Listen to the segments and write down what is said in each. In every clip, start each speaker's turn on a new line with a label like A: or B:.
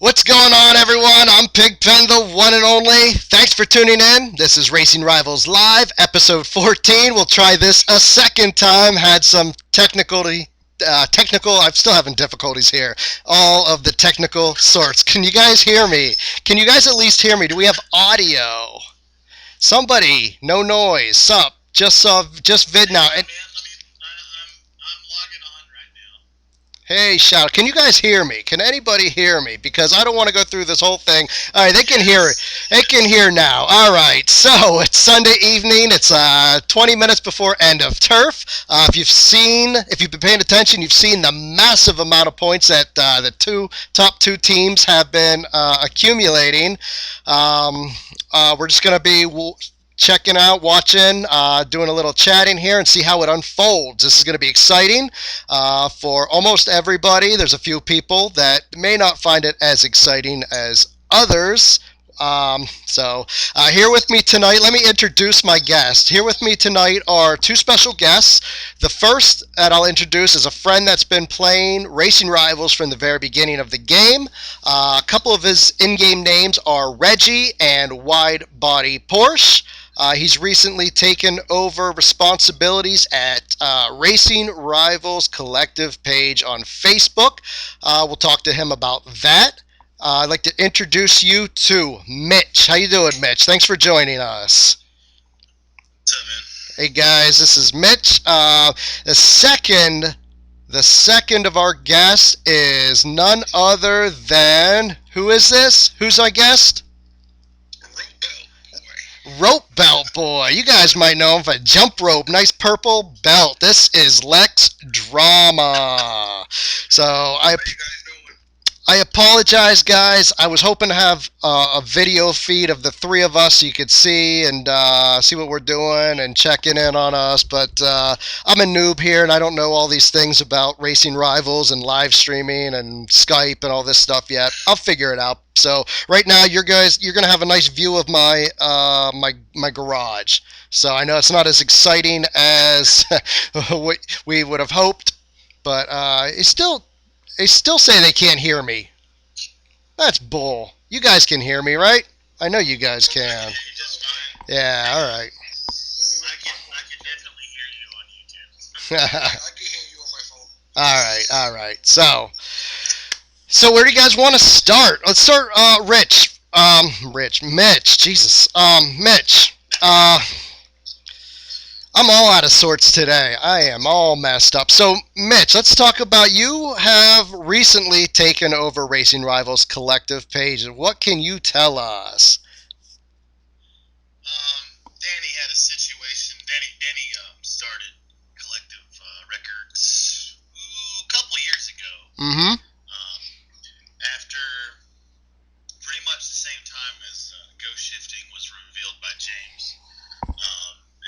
A: What's going on, everyone? I'm Pigpen, the one and only. Thanks for tuning in. This is Racing Rivals Live, episode 14. We'll try this a second time. Had some technical. I'm still having difficulties here. All of the technical sorts. Can you guys hear me? Can you guys at least hear me? Do we have audio? Somebody, no noise. Sup? Just vid now.
B: I'm logging on right now.
A: Hey, shout. Can you guys hear me? Can anybody hear me? Because I don't want to go through this whole thing. All right, they can hear it. They can hear now. All right, so it's Sunday evening. It's 20 minutes before end of turf. If you've been paying attention, you've seen the massive amount of points that the top two teams have been accumulating. We're just going to be checking out, watching, doing a little chatting here and see how it unfolds. This is going to be exciting for almost everybody. There's a few people that may not find it as exciting as others. Here with me tonight, let me introduce my guest. Here with me tonight are two special guests. The first that I'll introduce is a friend that's been playing Racing Rivals from the very beginning of the game. A couple of his in-game names are Reggie and Wide Body Porsche. He's recently taken over responsibilities at Racing Rivals Collective page on Facebook. We'll talk to him about that. I'd like to introduce you to Mitch. How you doing, Mitch? Thanks for joining us.
B: What's up, man?
A: Hey guys, this is Mitch. The second of our guests is none other than, who is this? Who's our guest? Rope Belt Boy. You guys might know him for Jump Rope. Nice purple belt. This is Lex Drama. So I apologize, guys. I was hoping to have a video feed of the three of us so you could see and see what we're doing and checking in on us. But I'm a noob here, and I don't know all these things about Racing Rivals and live streaming and Skype and all this stuff yet. I'll figure it out. So right now, you're gonna have a nice view of my my garage. So I know it's not as exciting as what we would have hoped, but they still say they can't hear me. That's bull. You guys can hear me, right? I know you guys can. Yeah, all right.
B: I can definitely hear you on YouTube. I can hear you on my phone.
A: All right. So where do you guys want to start? Let's start, Mitch. Jesus, Mitch. I'm all out of sorts today. I am all messed up. So, Mitch, let's talk about, you have recently taken over Racing Rivals Collective page. What can you tell us?
B: Danny had a situation. Danny started Collective Records a couple years ago.
A: Mm-hmm.
B: After pretty much the same time as Ghost Shifting was revealed by James.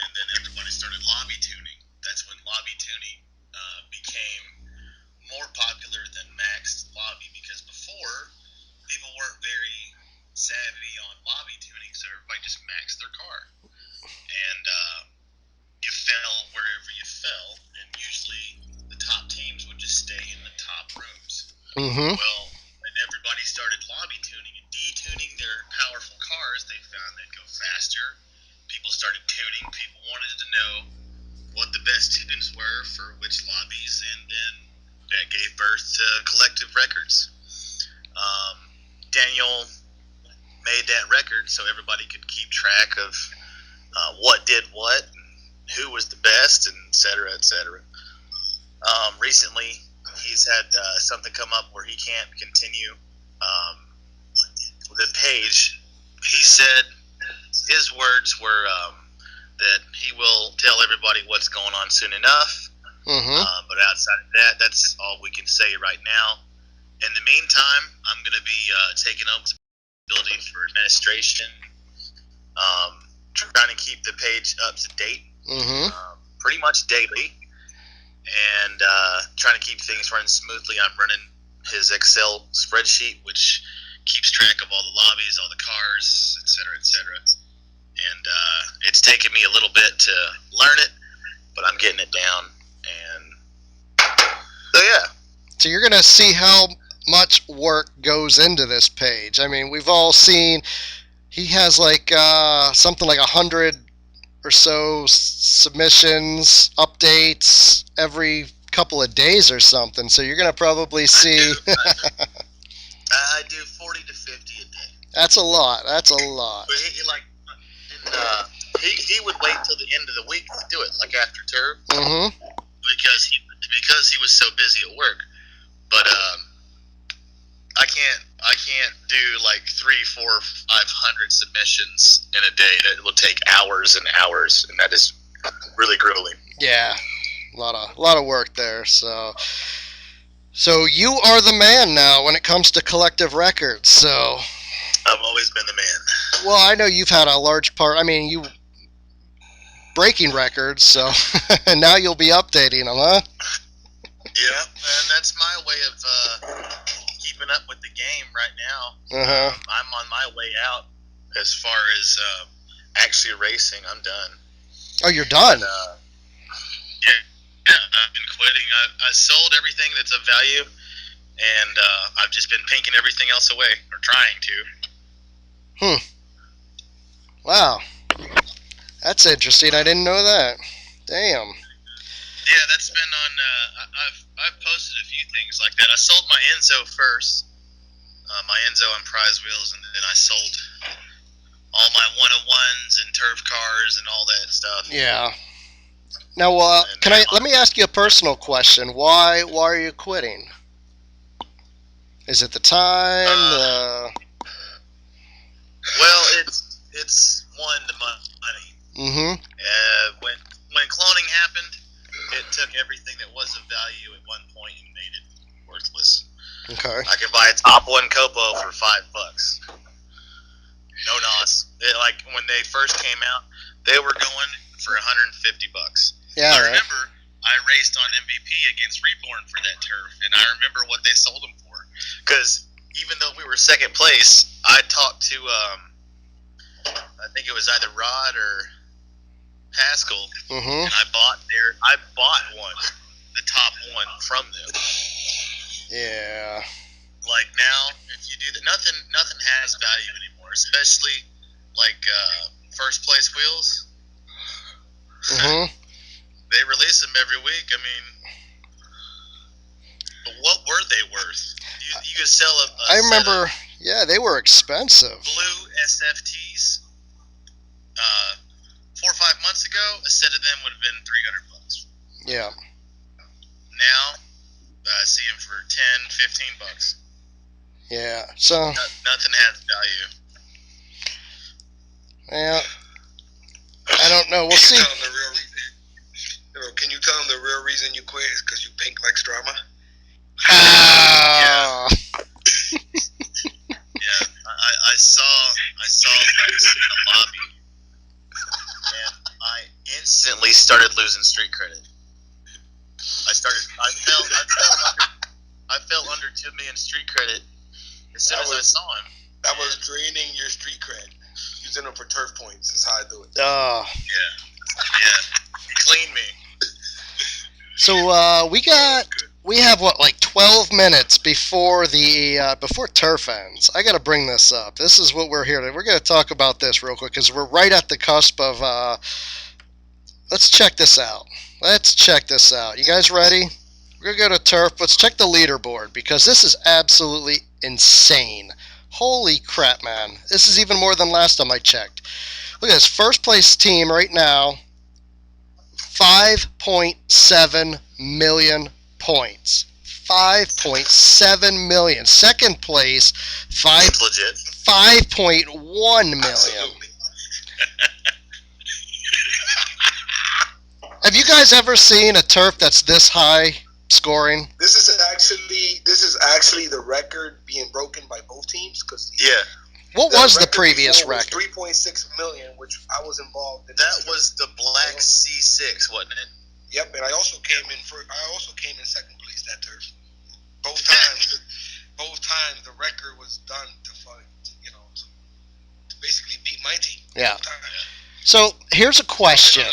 B: And then everybody started lobby tuning. That's when lobby tuning became more popular than maxed lobby, because before, people weren't very savvy on lobby tuning, so everybody just maxed their car. And you fell wherever you fell, and usually the top teams would just stay in the top rooms.
A: Mm-hmm.
B: Well, when everybody started lobby tuning and detuning their powerful cars, they found they'd go faster. People started tuning. People wanted to know what the best tunes were for which lobbies, and then that gave birth to Collective Records. Daniel made that record so everybody could keep track of what did what, who was the best, and et cetera, et cetera. Recently, he's had something come up where he can't continue the page. He said his words were that he will tell everybody what's going on soon enough.
A: Mm-hmm.
B: But outside of that, that's all we can say right now. In the meantime, I'm going to be taking over responsibility for administration, trying to keep the page up to date,
A: Mm-hmm.
B: pretty much daily, and trying to keep things running smoothly. I'm running his Excel spreadsheet, which keeps track of all the lobbies, all the cars, et cetera, et cetera. And it's taken me a little bit to learn it, but I'm getting it down. And so, yeah.
A: So you're gonna see how much work goes into this page. I mean, we've all seen he has like something like 100 or so submissions, updates every couple of days or something. So you're gonna probably see.
B: I do 40 to 50 a day.
A: That's a lot. That's a lot.
B: But he would wait till the end of the week to do it, like after turf, because he was so busy at work. But I can't do like 300, 400, 500 submissions in a day. That will take hours and hours, and that is really grueling.
A: Yeah, a lot of work there. So you are the man now when it comes to collective records. So
B: I've always been the man.
A: well, I know you've had a large part. I mean, you breaking records, so now you'll be updating them, huh?
B: Yeah, and that's my way of keeping up with the game right now. I'm on my way out as far as actually racing. I'm done.
A: Oh, you're done?
B: But, yeah, I've been quitting. I sold everything that's of value, and I've just been pinking everything else away, or trying to.
A: Wow. That's interesting. I didn't know that. Damn.
B: Yeah, that's been on. I've posted a few things like that. I sold my Enzo first, my Enzo on prize wheels, and then I sold all my 101s and turf cars and all that stuff.
A: Yeah. Now, let me ask you a personal question. Why are you quitting? Is it the time?
B: Well, it's one, the money. When cloning happened, it took everything that was of value at one point and made it worthless.
A: Okay.
B: I can buy a top one Copo for $5. No nos. Like when they first came out, they were going for $150.
A: Yeah.
B: I remember I raced on MVP against Reborn for that turf, and I remember what they sold them for. Because even though we were second place, I talked to I think it was either Rod or Pascal, and I bought one, the top one from them.
A: Yeah.
B: Like now, if you do that, nothing has value anymore, especially like first place wheels. They release them every week. I mean, but what were they worth? You could sell a
A: I remember. Yeah, they were expensive.
B: Blue SFTs. 4 or 5 months ago, a set of them would have been $300.
A: Yeah.
B: Now, I see them for $10, $15.
A: Yeah. So
B: nothing has value.
A: Yeah. I don't know. We'll see.
C: Can you tell them the real reason you quit is because you pink Lex drama?
A: Ah.
B: Yeah. I saw Lex in the lobby, and I instantly started losing street credit. I fell under 2 million street credit as soon as I saw him.
C: That was draining your street cred. Using them for turf points is how I do it.
A: Oh.
B: Yeah. He cleaned me.
A: So we have what, like 12 minutes before before turf ends. I got to bring this up. This is what we're here to. We're going to talk about this real quick because we're right at the cusp of. Let's check this out. You guys ready? We're going to go to turf. Let's check the leaderboard because this is absolutely insane. Holy crap, man. This is even more than last time I checked. Look at this. First place team right now, 5.7 million points. 5.7 million. Second place, 5.1 million.
C: Absolutely.
A: Have you guys ever seen a turf that's this high scoring?
C: This is actually the record being broken by both teams.
A: What was the previous record?
C: 3.6 million, which I was involved in.
B: That was the Black C6, wasn't it?
C: Yep, and I also came in second place that turf. Both times the record was done to basically beat my team.
A: Yeah. So here's a question.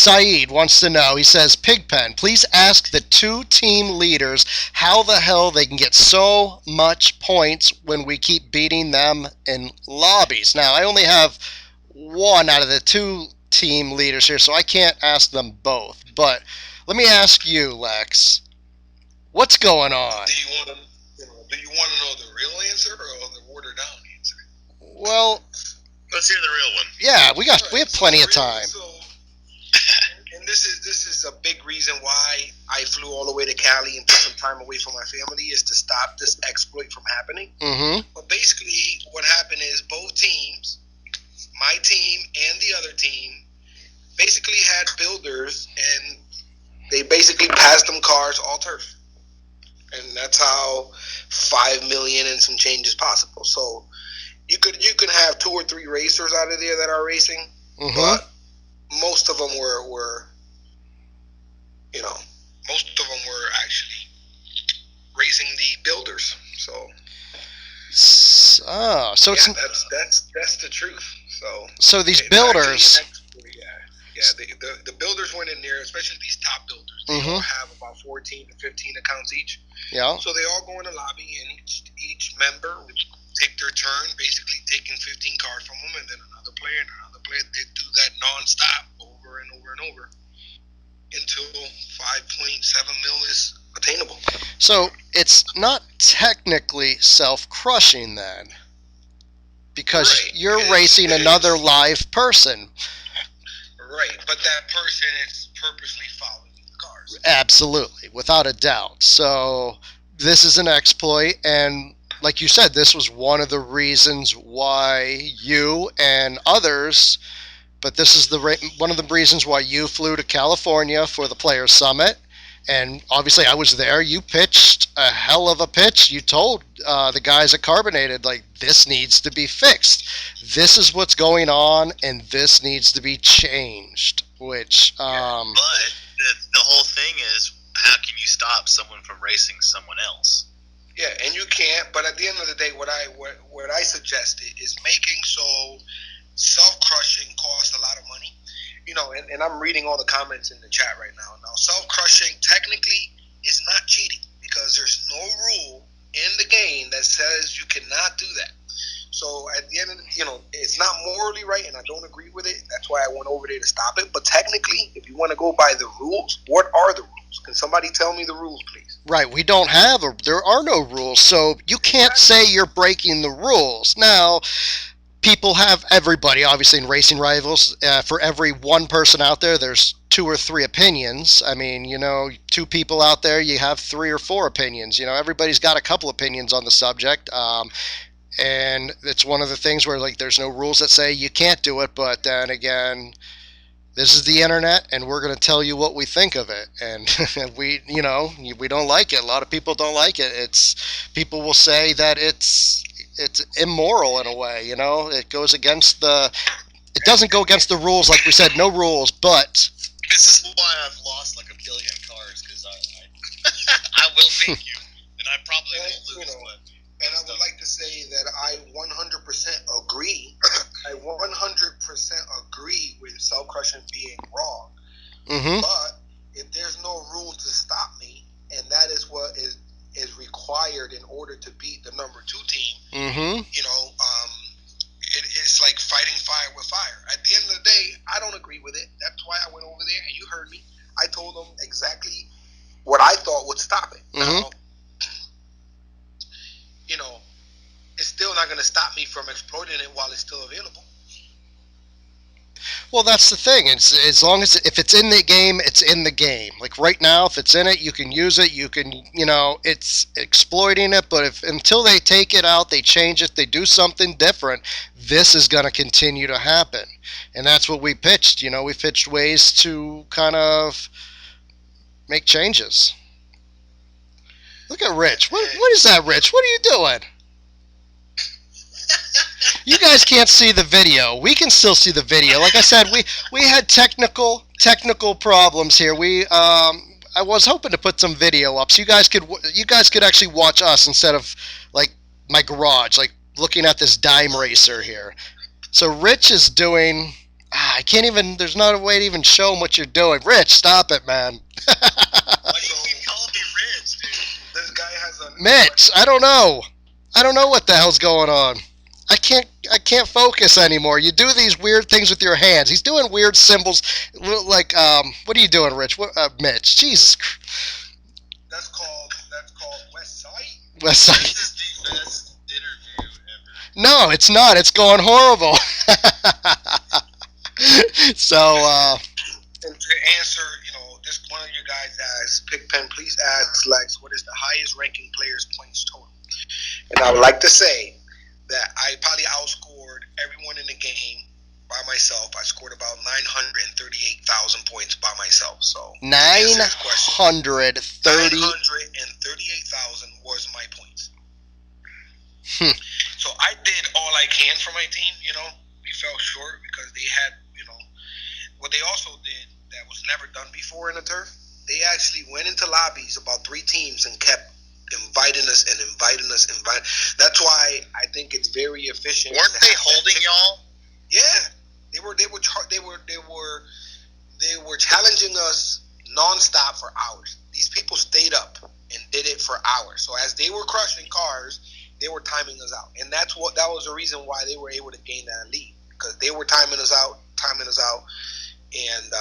A: Saeed wants to know, he says, Pigpen, please ask the two team leaders how the hell they can get so much points when we keep beating them in lobbies. Now, I only have one out of the two team leaders here, so I can't ask them both. But let me ask you, Lex, what's going on?
C: Do you want to know the real answer or the watered down answer?
A: Well,
B: let's hear the real one.
A: Yeah, we have plenty of time.
C: And this is a big reason why I flew all the way to Cali and took some time away from my family, is to stop this exploit from happening.
A: Mm-hmm.
C: But basically, what happened is both teams, my team and the other team, basically had builders, and they basically passed them cars all turf, and that's how 5 million and some change is possible. So you could have 2 or 3 racers out of there that are racing, but most of them were actually racing the builders. So that's the truth. So
A: these builders,
C: the builders went in there, especially these top builders. They all have about 14 to 15 accounts each.
A: Yeah.
C: So they all go in the lobby, and each member would take their turn, basically taking 15 cards from them, and then another player and another player. They do that nonstop over and over and over until 5.7 mil is attainable.
A: So it's not technically self-crushing then, because you're racing another live person.
C: Right, but that person is purposely following the cars.
A: Absolutely, without a doubt. So this is an exploit, and like you said, this was one of the reasons why you and others, but this is one of the reasons why you flew to California for the Players Summit. And obviously I was there. You pitched a hell of a pitch. You told the guys at Carbonated, like, this needs to be fixed. This is what's going on, and this needs to be changed. Which,
B: but the whole thing is, how can you stop someone from racing someone else?
C: Yeah, and you can't. But at the end of the day, what I suggested is making so self-crushing costs a lot of money. And I'm reading all the comments in the chat right now. Now, self-crushing technically is not cheating, because there's no rule in the game that says you cannot do that. So at the end of it's not morally right, and I don't agree with it. That's why I went over there to stop it. But technically, if you want to go by the rules, what are the rules? Can somebody tell me the rules, please?
A: Right, there are no rules, so you can't say you're breaking the rules. Now, everybody, obviously, in Racing Rivals, for every one person out there, there's 2 or 3 opinions. I mean, 2 people out there, you have 3 or 4 opinions. Everybody's got a couple opinions on the subject. And it's one of the things where, like, there's no rules that say you can't do it, but then again, this is the internet, and we're going to tell you what we think of it. And we don't like it. A lot of people don't like it. People will say that it's immoral in a way. It goes against it doesn't go against the rules, like we said, no rules, but
B: this is why I've lost like 1 billion cards, because I will beat you, and I probably will lose.
C: And I would like to say that I 100% agree. I 100% agree with self-crushing being wrong. But if there's no rule to stop me, and that is what is required in order to beat the number 2 team, it's like fighting fire with fire. At the end of the day, I don't agree with it. That's why I went over there, and you heard me. I told them exactly what I thought would stop it. Now, it's still not going to stop me from exploiting it while it's still available.
A: Well, that's the thing. As long as if it's in the game, it's in the game. Like right now, if it's in it, you can use it. You can, it's exploiting it. But until they take it out, they change it, they do something different, this is going to continue to happen. And that's what we pitched. We pitched ways to kind of make changes. Look at Rich. What is that, Rich? What are you doing? You guys can't see the video. We can still see the video. Like I said, we had technical problems here. I was hoping to put some video up so you guys could actually watch us instead of like my garage, like looking at this dime racer here. So Rich is doing I can't even. There's not a way to even show them what you're doing. Rich, stop it, man.
B: Why do you keep calling me Rich, dude?
C: This guy has a
A: Mitch, I don't know. I don't know what the hell's going on. I can't focus anymore. You do these weird things with your hands. He's doing weird symbols, like what are you doing, Rich? What, Mitch? Jesus.
C: That's called West Side.
A: West Side.
B: This is the best interview ever.
A: No, it's not. It's going horrible. So,
C: And to answer, this one of you guys asked, Pigpen, please ask Lex, what is the highest ranking player's points total? And I would like to say that I probably outscored everyone in the game by myself. I scored about 938,000 points by myself. So 938,000 was my points. So I did all I can for my team. We fell short because they had, what they also did that was never done before in the turf. They actually went into lobbies, about 3 teams, and kept inviting us. That's why I think it's very efficient.
B: Weren't they holding y'all?
C: Yeah, they were challenging us nonstop for hours. These people stayed up and did it for hours. So as they were crushing cars, they were timing us out, and that was the reason why they were able to gain that lead, because they were timing us out, and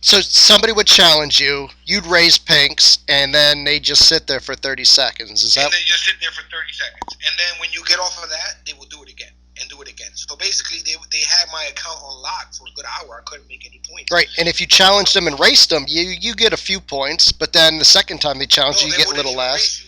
A: So somebody would challenge you, you'd raise pinks, and then they just sit there for 30 seconds. Is that?
C: And they just sit there for 30 seconds, and then when you get off of that, they will do it again and do it again. So basically, they had my account on lock for a good hour. I couldn't make any points.
A: Right, and if you challenged them and raced them, you get a few points, but then the second time they challenge you get a little less.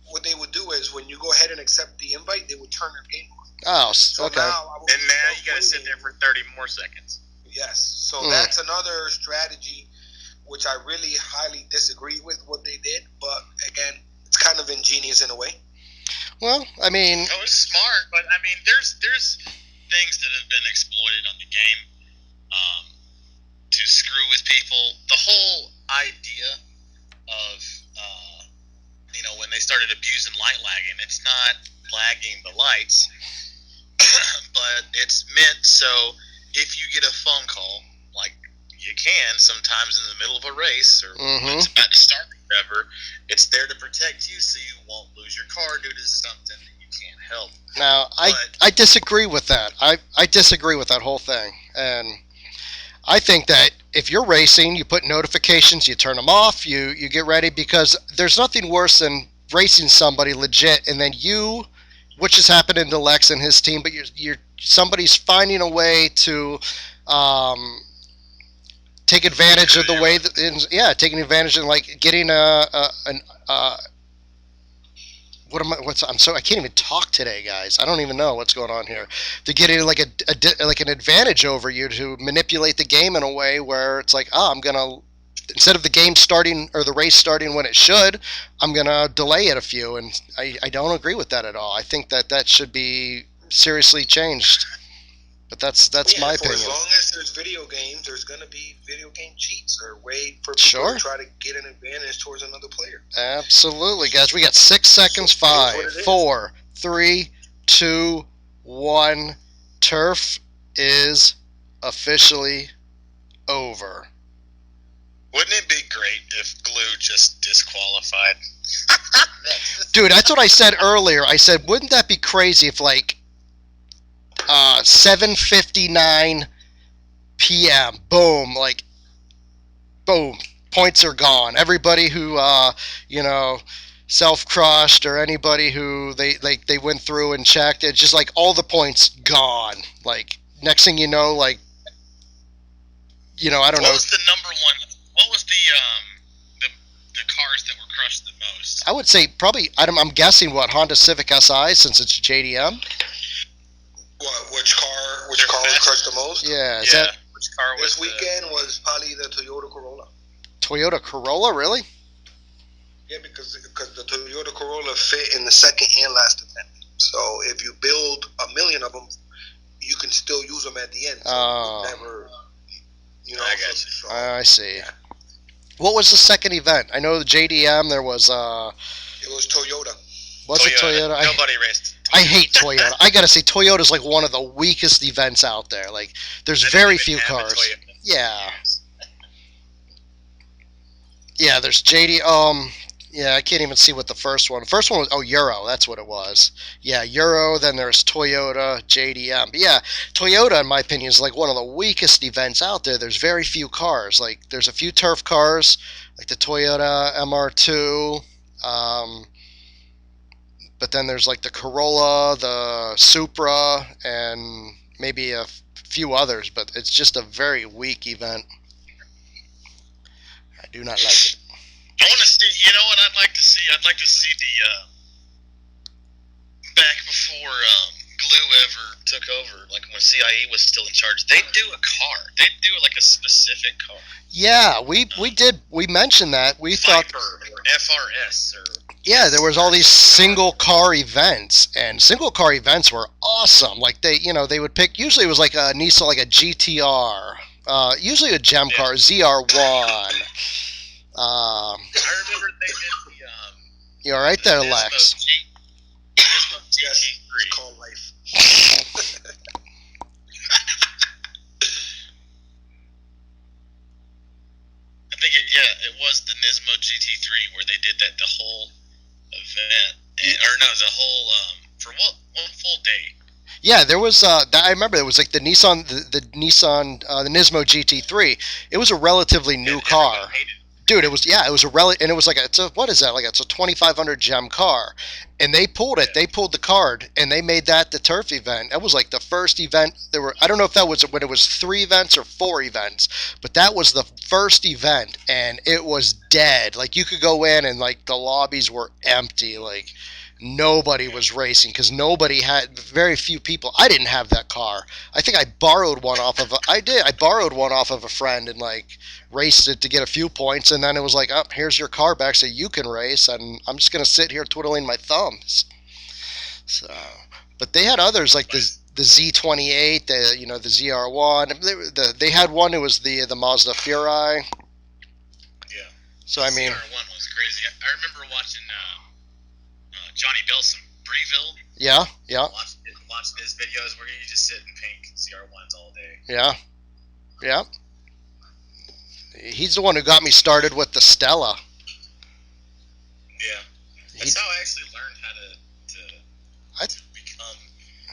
C: What they would do is, when you go ahead and accept the invite, they would turn their game off.
A: Oh,
C: So
A: okay.
C: now
B: you gotta sit there for 30 more seconds.
C: Yes, so that's another strategy which I really highly disagree with what they did, but again, it's kind of ingenious in a way.
A: Well, I mean,
B: it was smart, but I mean, there's things that have been exploited on the game to screw with people. The whole idea of when they started abusing light lagging, it's not lagging the lights, but it's meant so if you get a phone call, like you can sometimes in the middle of a race or when it's about to start or whatever, it's there to protect you so you won't lose your car due to something that you can't help.
A: Now, I disagree with that. I disagree with that whole thing. And I think that if you're racing, you put notifications, you turn them off, you get ready, because there's nothing worse than racing somebody legit and then which has happened to Lex and his team, but somebody's finding a way to take advantage of the way that, taking advantage of, like, getting I can't even talk today, guys. I don't even know what's going on here. They're getting like an advantage over you to manipulate the game in a way where it's like, I'm gonna, instead of the game starting or the race starting when it should, I'm gonna delay it a few, and I don't agree with that at all. I think that should be seriously changed. But that's my opinion.
C: As long as there's video games, there's going to be video game cheats or a way for people to try to get an advantage towards another player.
A: Absolutely, guys. We got 6 seconds. 5, 4, 3, 2, 1. Turf is officially over.
B: Wouldn't it be great if Glue just disqualified?
A: Dude, that's what I said earlier. I said, wouldn't that be crazy if, like, 7:59 p.m. Boom, points are gone. Everybody who self-crushed, or anybody who they went through and checked, it's just like all the points gone. Like, next thing you know, I don't know.
B: What was the number one? What was the cars that were crushed the most?
A: I would say probably, I'm guessing, Honda Civic Si, since it's JDM.
C: Which car was crushed the most?
A: Yeah.
B: Which car was
C: this weekend was probably the Toyota Corolla.
A: Toyota Corolla, really?
C: Yeah, because the Toyota Corolla fit in the second and last event. So if you build 1 million of them, you can still use them at the end. So never,
B: I guess.
C: So,
A: I see.
C: Yeah.
A: What was the second event? I know the JDM. There was
C: It was Toyota.
A: Was it Toyota?
B: Nobody raced.
A: I hate Toyota. I gotta say, Toyota's like one of the weakest events out there. Like, there's very few cars. Yeah. Yeah, there's JD. Yeah, I can't even see what the first one. The first one was Euro. That's what it was. Yeah, Euro. Then there's Toyota, JDM. But yeah, Toyota, in my opinion, is like one of the weakest events out there. There's very few cars. Like, there's a few turf cars, like the Toyota MR2. But then there's like the Corolla, the Supra, and maybe a few others. But it's just a very weak event. I do not like it.
B: I want to see. You know what I'd like to see? I'd like to see the back before Glue ever took over, like when CIE was still in charge. They'd do a car. They'd do like a specific car.
A: Yeah, we did. We mentioned that. We
B: Viper
A: thought
B: or FRS or.
A: Yeah, there was all these single car events, and single car events were awesome. Like they would pick. Usually it was like a Nissan, like a GTR. Usually a gem car, ZR1.
B: I remember they did the.
A: You're right there,
B: Nismo
A: Lex.
B: Nismo GT3.
C: Call life.
B: I think it was the Nismo GT3 where they did that the whole event, the whole for one full day.
A: Yeah, there was. I remember it was like the Nissan, the Nismo GT3. It was a relatively new car. Dude, it was and it was like what is that? Like it's a 2500 gem car, and they pulled it. They pulled the card, and they made that the turf event. That was like the first event. I don't know if that was when it was 3 events or 4 events, but that was the first event, and it was dead. Like you could go in, and like the lobbies were empty. Like nobody was racing because very few people. I didn't have that car. I think I borrowed one off of. I borrowed one off of a friend and like raced it to get a few points, and then it was like, oh, here's your car back so you can race, and I'm just gonna sit here twiddling my thumbs. So, but they had others like the Z28, the ZR1. They had one. It was the Mazda Furai.
B: Yeah.
A: So I mean,
B: ZR1 was crazy. I remember watching Johnny Belson, Breville.
A: Yeah.
B: Watching his videos where he just sit and paint ZR1s all day.
A: Yeah. He's the one who got me started with the Stella.
B: Yeah. That's how I actually learned how to become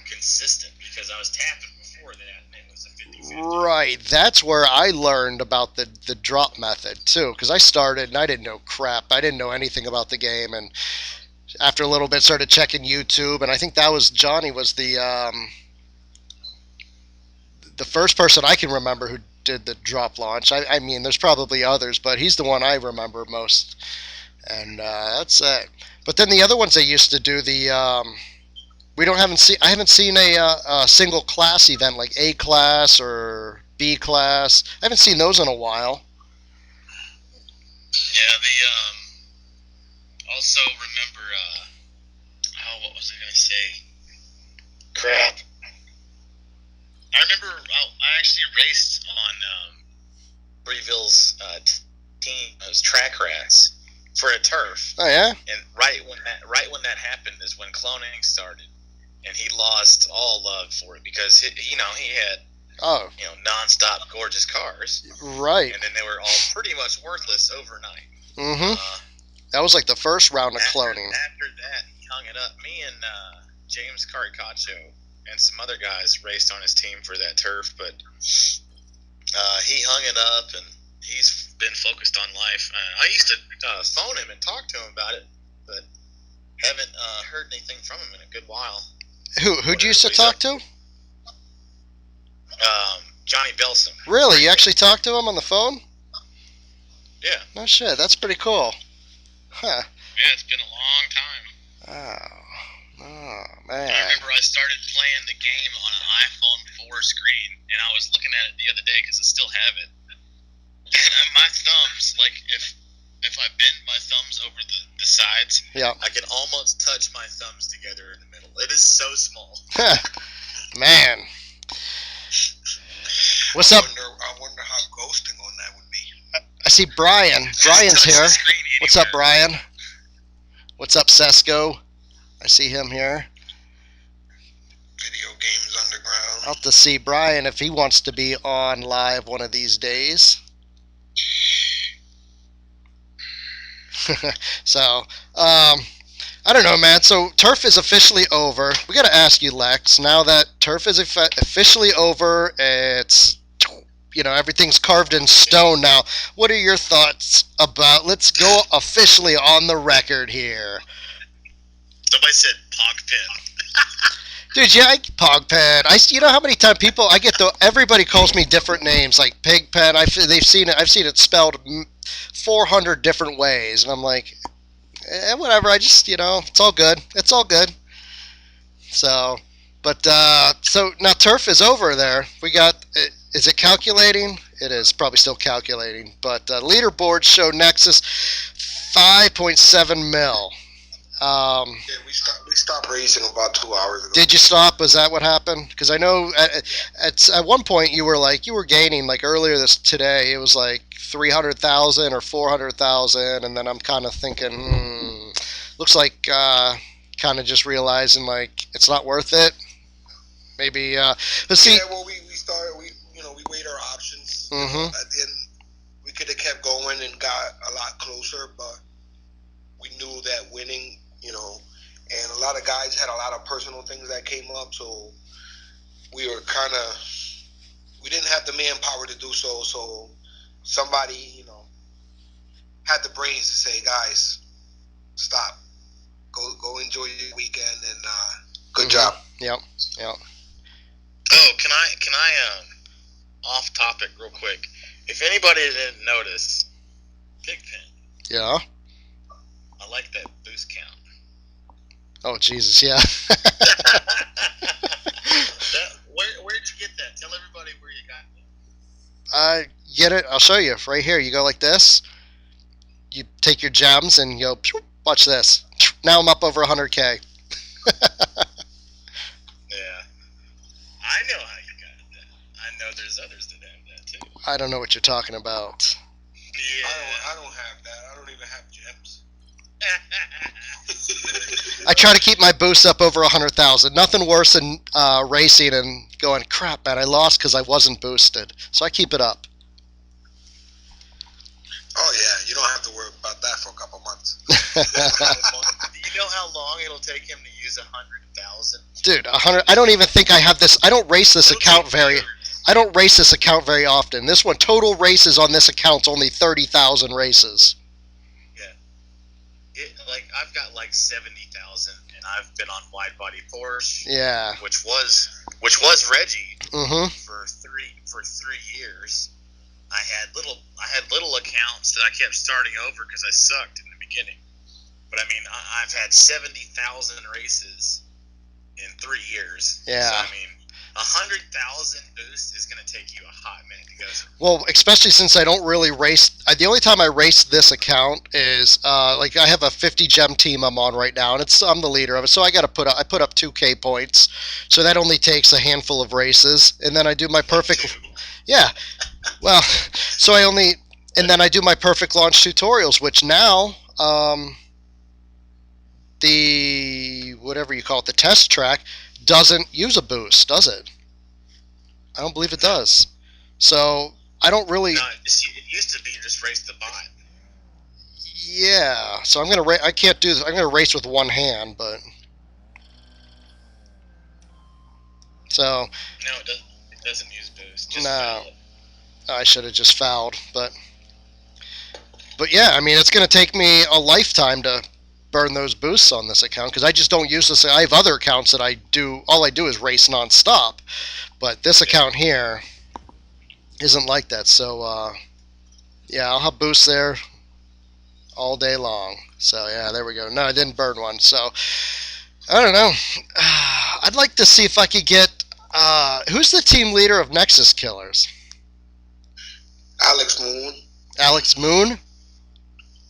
B: consistent, because I was tapping before that, and it was a 50-50.
A: Right. That's where I learned about the drop method, too, because I started, and I didn't know crap. I didn't know anything about the game, and after a little bit started checking YouTube, and I think that was Johnny was the first person I can remember who did the drop launch. I mean, there's probably others, but he's the one I remember most. And that's it. But then the other ones they used to do I haven't seen a single class event like A class or B class. I haven't seen those in a while.
B: Yeah, also remember, what was I going to say? Crap. I remember I actually raced on Breville's team. It was track rats for a turf.
A: Oh yeah.
B: And right when that happened is when cloning started, and he lost all love for it because he had nonstop gorgeous cars.
A: Right.
B: And then they were all pretty much worthless overnight.
A: Mm-hmm. That was like the first round of cloning.
B: After that, he hung it up. Me and James Caricacho and some other guys raced on his team for that turf, but he hung it up, and he's been focused on life. I used to phone him and talk to him about it, but haven't heard anything from him in a good while.
A: Who'd you used to talk to?
B: Johnny Belson.
A: Really? You actually talked to him on the phone?
B: Yeah.
A: No shit. That's pretty cool. Huh.
B: Yeah, it's been a long time.
A: Oh, man.
B: I remember I started playing the game on an iPhone 4 screen, and I was looking at it the other day because I still have it. And my thumbs, like, if I bend my thumbs over the sides,
A: yeah,
B: I can almost touch my thumbs together in the middle. It is so small.
A: Man. What's up?
C: I wonder how ghosting on that would be.
A: I see Brian. Brian's here. What's up, Brian? What's up, Sesko? I see him here.
C: Video Games Underground.
A: I'll have to see Brian if he wants to be on live one of these days. So, I don't know, man. So turf is officially over. We got to ask you, Lex. Now that turf is officially over, it's, you know, everything's carved in stone now. What are your thoughts about? Let's go officially on the record here.
B: Somebody said Pogpen.
A: Dude, yeah, Pogpen. You know how many times everybody calls me different names, like Pigpen. They've seen it. I've seen it spelled 400 different ways, and I'm like, whatever. I just, it's all good. It's all good. So, but so now turf is over there. We got. Is it calculating? It is probably still calculating. But leaderboards show Nexus 5.7 mil.
C: Yeah, we stopped racing about 2 hours ago.
A: Did you stop? Was that what happened? Because I know at one point you were gaining, like earlier today it was like 300,000 or 400,000, and then I'm kind of thinking, looks like kind of just realizing like it's not worth it. Maybe let's see.
C: Yeah, well, we started. We weighed our options.
A: Mm-hmm.
C: At the end, we could have kept going and got a lot closer, but we knew that winning. And a lot of guys had a lot of personal things that came up, so we didn't have the manpower to do so. So somebody, had the brains to say, guys, stop, go enjoy your weekend, and good job.
A: Yep.
B: Oh, can I off topic real quick? If anybody didn't notice, Pigpen.
A: Yeah.
B: I like that boost count.
A: Oh, Jesus, yeah.
B: Where'd you get that? Tell everybody where you got that.
A: I get it. I'll show you. Right here. You go like this. You take your gems and you go, watch this. Now I'm up over 100K.
B: Yeah. I know how you got that. I know there's others that have that, too.
A: I don't know what you're talking about.
B: Yeah.
C: I don't have that. I don't even have gems.
A: I try to keep my boosts up over 100,000. Nothing worse than racing and going, crap, man, I lost because I wasn't boosted. So I keep it up.
C: Oh, yeah. You don't have to worry about that for a couple months.
B: Do you know how long it'll take him to use 100,000?
A: Dude, 100. I don't even think I have this. I don't race this account I don't race this account very often. This one, total races on this account's only 30,000 races.
B: I've got like 70,000, and I've been on wide body Porsche.
A: Yeah.
B: Which was Reggie.
A: Mm-hmm.
B: For 3 years. I had little accounts that I kept starting over because I sucked in the beginning. But I mean, I've had 70,000 races in 3 years.
A: Yeah.
B: So I mean, 100,000 boost is going to take you a hot minute to go through.
A: Well, especially since I don't really race. The only time I race this account is like I have a 50 gem team I'm on right now, and I'm the leader of it. So I put up 2K points. So that only takes a handful of races, and then I do my perfect. Yeah. Well, so and then I do my perfect launch tutorials, which now the whatever you call it, the test track, doesn't use a boost, does it? I don't believe it does. So I don't really.
B: No, it used to be you just race the bot.
A: Yeah. So I'm gonna. I can't do this. I'm gonna race with one hand, but. So.
B: No, it doesn't. It doesn't use boost. Just
A: no. I should have just fouled, but yeah. I mean, it's gonna take me a lifetime to burn those boosts on this account because I just don't use this. I have other accounts that I do. All I do is race nonstop, but this account here isn't like that. So yeah, I'll have boosts there all day long. So yeah, there we go. No, I didn't burn one. So I don't know. I'd like to see if I could get who's the team leader of Nexus Killers?
C: Alex Moon.
A: Alex Moon?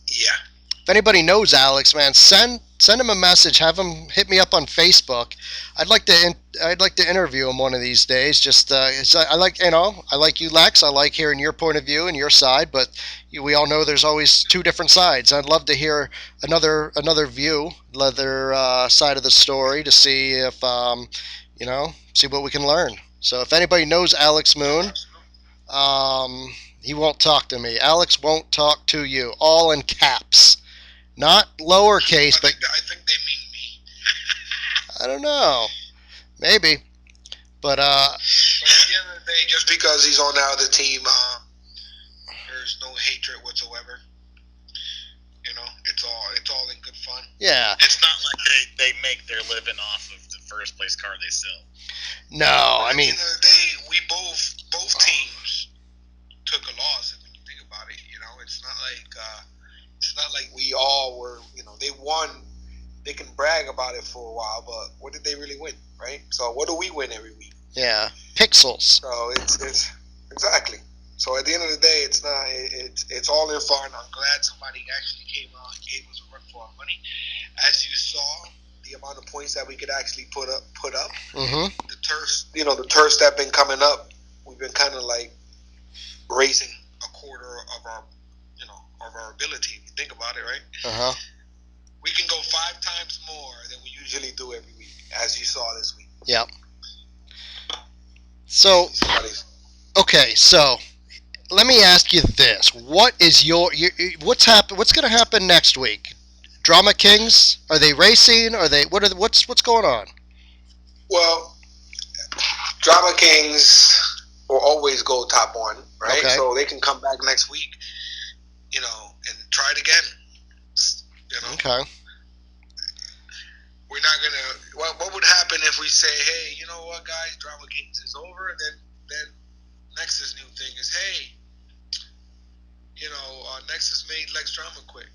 C: Yeah.
A: If anybody knows Alex, man, send send him a message. Have him hit me up on Facebook. I'd like to interview him one of these days. Just I like I like you, Lex. I like hearing your point of view and your side, but we all know there's always two different sides. I'd love to hear another view, another side of the story to see if see what we can learn. So if anybody knows Alex Moon, um, he won't talk to me. Alex won't talk to you. All in caps. Not lowercase, but
C: I think they mean me.
A: I don't know. Maybe. But
C: But at the end of the day, just because he's on the other team, there's no hatred whatsoever. You know, it's all in good fun.
A: yeah.
B: It's not like they make their living off of the first place car they sell.
A: No,
C: But
A: I mean
C: at the end of the day, we both teams took a loss. When you think about it, you know, it's not like we all were. You know, they won. They can brag about it for a while, but what did they really win, right? So what do we win every week?
A: yeah. Pixels.
C: So it's exactly. So at the end of the day, it's all in fun. I'm glad somebody actually came out and gave us a run for our money. As you saw, the amount of points that we could actually put up.
A: Mm-hmm.
C: The turfs that have been coming up, we've been kind of like raising a quarter of our ability. If you think about it, right?
A: Uh-huh.
C: We can go 5 times more than we usually do every week, as you saw this week.
A: Yep. So okay, so let me ask you this: what is what's going to happen next week? Drama Kings? Are they racing? Are they what's going on?
C: Well, Drama Kings will always go top 1, right?
A: Okay.
C: So they can come back next week, and try it again.
A: Okay.
C: We're not gonna. What would happen if we say, hey, you know what, guys, Drama Kings is over, and then Nexus new thing is, hey, Nexus made Lex Drama quit.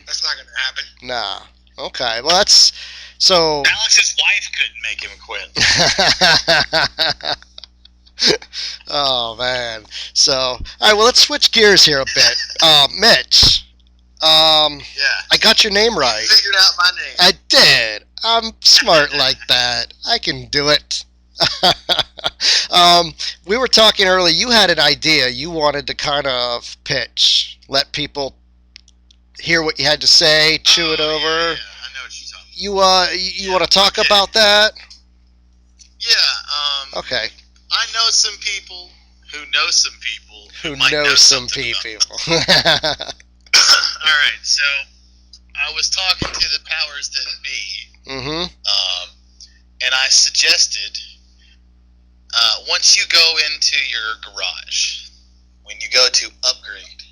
C: That's not gonna happen.
A: Nah. Okay. Well, that's so.
B: Alex's wife couldn't make him quit.
A: Oh man. So, all right. Well, let's switch gears here a bit. Mitch.
B: Yeah.
A: I got your name right.
B: You figured out my name.
A: I did. I'm smart like that. I can do it. We were talking earlier. You had an idea. You wanted to kind of pitch, let people hear what you had to say, chew it over.
B: Yeah, I know what you're talking about.
A: You want to talk about that?
B: Yeah.
A: Okay.
B: I know some people who know some people
A: Who
B: might know
A: knows some
B: something about
A: people?
B: All right, so I was talking to the powers that be, and I suggested once you go into your garage, when you go to upgrade,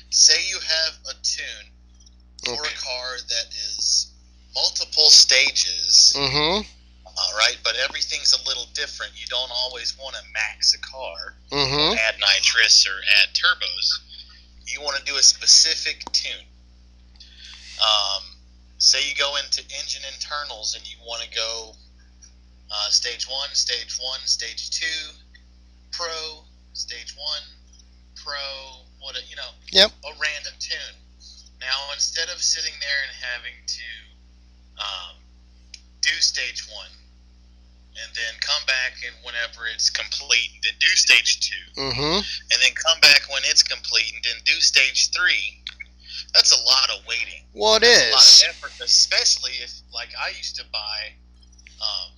B: say you have a tune for a car that is multiple stages, right? But everything's a little different. You don't always want to max a car, or add nitrous or add turbos. You want to do a specific tune. Say you go into engine internals and you want to go stage 1, stage 1, stage 2, pro, stage 1, pro,
A: Yep.
B: a random tune. Now, instead of sitting there and having to do stage 1 and then come back and whenever it's complete, then do stage 2, and then come back when it's complete and then do stage 3, that's a lot of waiting.
A: Well, it
B: That's
A: is.
B: a lot of effort, especially if, like, I used to buy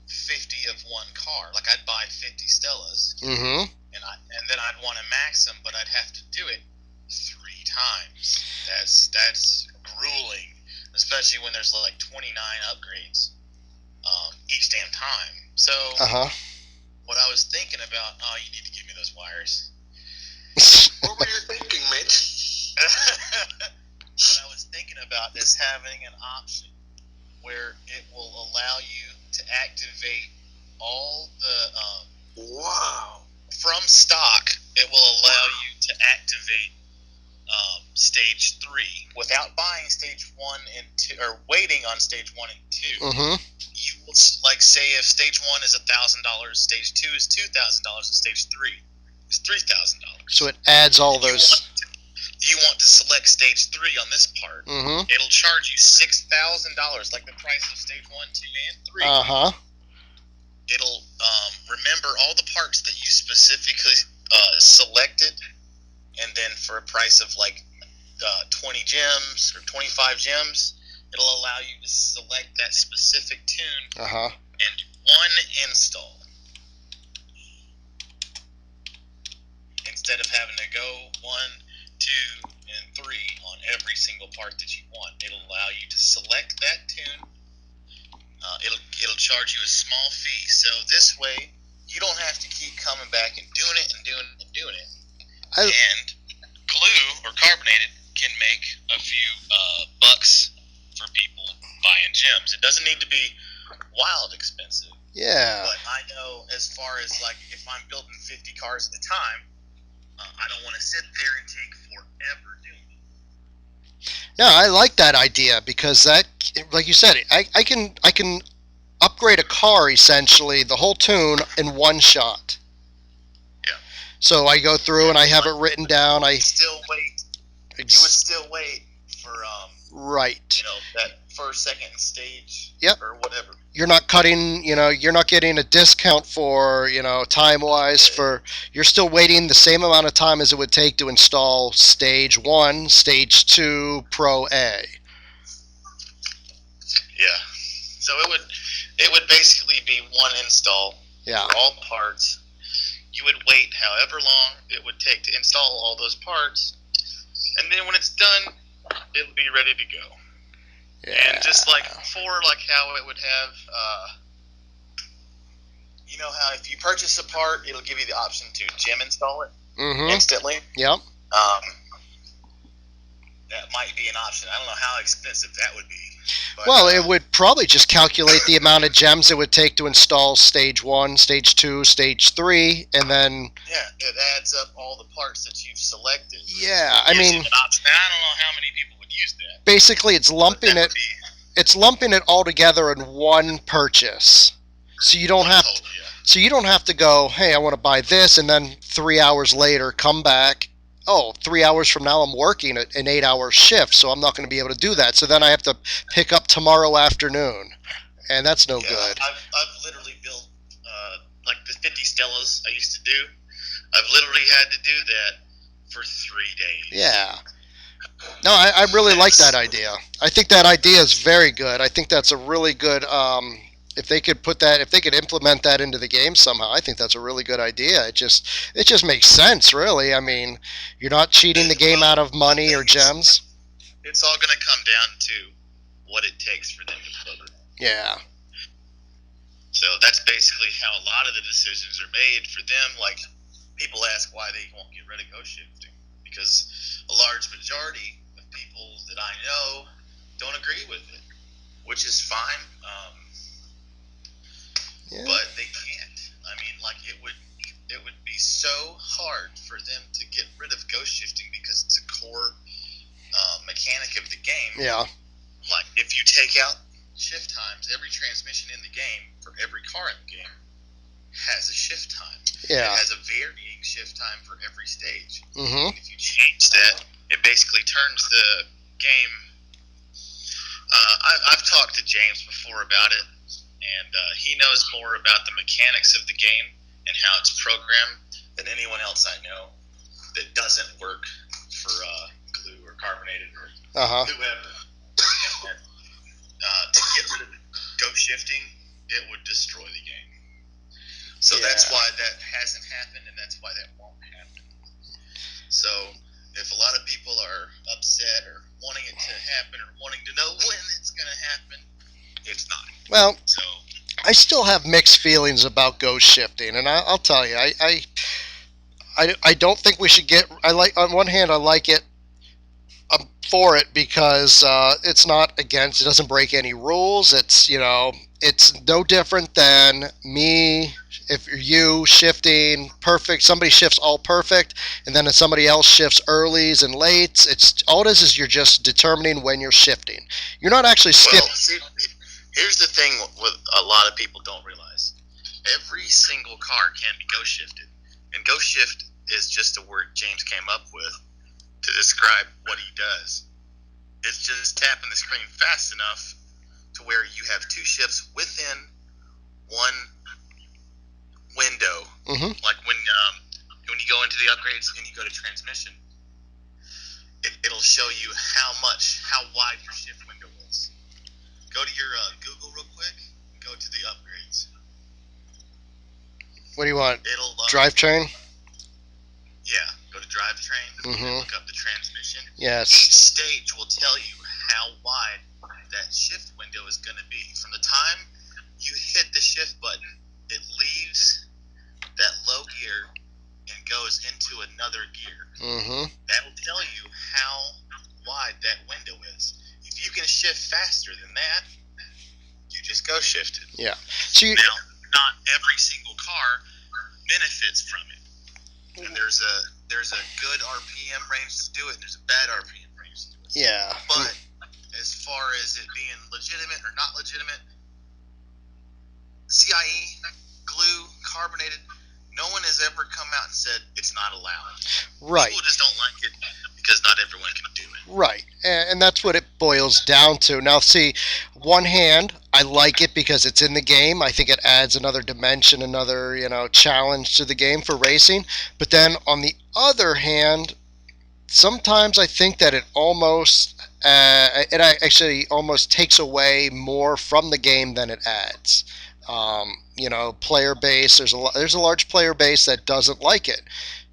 B: 50 of one car. Like, I'd buy 50 Stellas, and then I'd want to max them, but I'd have to do it 3 times. That's grueling, especially when there's like 29 upgrades each damn time. So, what I was thinking about, you need to give me those wires.
C: What were you thinking, Mitch?
B: What I was thinking about is having an option where it will allow you to activate all the from stock. It will allow you to activate stage 3 without buying stage 1 and 2 or waiting on stage 1 and 2. You will, like, say if stage 1 is $1,000, stage 2 is $2,000, and stage 3 is $3,000.
A: So it adds all those.
B: you want to select stage 3 on this part, it'll charge you $6,000, like the price of stage 1, 2, and 3. It'll remember all the parts that you specifically selected, and then for a price of like 20 gems or 25 gems, it'll allow you to select that specific tune and one install, instead of having to go 1, 2, and 3 on every single part that you want. It'll allow you to select that tune. It'll charge you a small fee, so this way you don't have to keep coming back and doing it and doing it and doing it. And glue or carbonated can make a few bucks for people buying gems. It doesn't need to be wild expensive.
A: Yeah.
B: But I know, as far as like if I'm building 50 cars at a time, I don't want to sit there and take forever doing it.
A: Yeah, I like that idea, because that, like you said, I can upgrade a car, essentially the whole tune, in one shot.
B: Yeah.
A: So I go through and I have it written down.
B: You would still wait for
A: right.
B: That first, second stage.
A: Yep.
B: Or whatever.
A: You're not cutting, you're not getting a discount for, time-wise for, you're still waiting the same amount of time as it would take to install stage 1, stage 2, Pro A.
B: Yeah. So it would basically be one install for all parts. You would wait however long it would take to install all those parts, and then when it's done, it'll be ready to go. Yeah. And just like before, like how it would have, how if you purchase a part, it'll give you the option to gem install it instantly.
A: Yep.
B: That might be an option. I don't know how expensive that would be. But,
A: well, it would probably just calculate the amount of gems it would take to install stage 1, stage 2, stage 3, and then...
B: Yeah, it adds up all the parts that you've selected.
A: Yeah, I mean...
B: I don't know how many people would use that.
A: Basically, it's lumping it... It's lumping it all together in one purchase. So you don't have... So you don't have to go, hey, I want to buy this, and then 3 hours later come back. Oh, 3 hours from now I'm working an 8-hour shift, so I'm not going to be able to do that. So then I have to pick up tomorrow afternoon, and that's no good.
B: I've literally built, like the 50 Stellas I used to do. I've literally had to do that for 3 days.
A: Yeah. No, I really like that idea. I think that idea is very good. I think that's a really good... if they could implement that into the game somehow, I think that's a really good idea. It just makes sense, really. I mean, you're not cheating the game out of money or gems.
B: It's all going to come down to what it takes for them to put it.
A: Yeah.
B: So that's basically how a lot of the decisions are made for them. Like, people ask why they won't get rid of ghost shifting, because a large majority of people that I know don't agree with it, which is fine.
A: Yeah.
B: But they can't. I mean, like, it would be so hard for them to get rid of ghost shifting, because it's a core mechanic of the game.
A: Yeah.
B: Like, if you take out shift times, every transmission in the game for every car in the game has a shift time.
A: Yeah.
B: It has a varying shift time for every stage.
A: Mm-hmm.
B: If you change that, it basically turns the game. I've talked to James before about it. And he knows more about the mechanics of the game and how it's programmed than anyone else I know that doesn't work for glue or carbonated or whoever. And, to get rid of ghost shifting, it would destroy the game. So that's why that hasn't happened, and that's why that won't happen. So if a lot of people are upset or wanting it to happen or wanting to know when it's going to happen, it's not.
A: Well, I still have mixed feelings about ghost shifting, and I'll tell you, I don't think we should get. On one hand, I like it. I'm for it because it's not against. It doesn't break any rules. It's it's no different than me. If you shifting perfect, somebody shifts all perfect, and then somebody else shifts earlies and lates. It's all it is you're just determining when you're shifting. You're not actually skipping.
B: Well, here's the thing what a lot of people don't realize. Every single car can be ghost shifted. And ghost shift is just a word James came up with to describe what he does. It's just tapping the screen fast enough to where you have two shifts within one window.
A: Mm-hmm.
B: Like when you go into the upgrades and you go to transmission, it'll show you how wide your shift window is. Go to your Google real quick. And go to the upgrades.
A: What do you want?
B: It'll
A: Drivetrain?
B: Yeah, go to drivetrain.
A: Mm-hmm.
B: Look up the transmission.
A: Yes.
B: Each stage will tell you how wide that shift window is going to be. From the time you hit the shift button, it leaves that low gear and goes into another gear.
A: Mm-hmm.
B: That'll tell you how wide that window is. If you can shift faster than that, you just go shifted.
A: Yeah. So
B: now, not every single car benefits from it. And there's a good RPM range to do it, and there's a bad RPM range to do it.
A: Yeah.
B: But as far as it being legitimate or not legitimate, CIE, glue, carbonated, no one has ever come out and said it's not allowed.
A: Right.
B: People just don't like it because not everyone can do it.
A: Right. And that's what it boils down to. Now, see, one hand, I like it because it's in the game. I think it adds another dimension, another, challenge to the game for racing. But then on the other hand, sometimes I think that it actually almost takes away more from the game than it adds. Player base. There's a large player base that doesn't like it,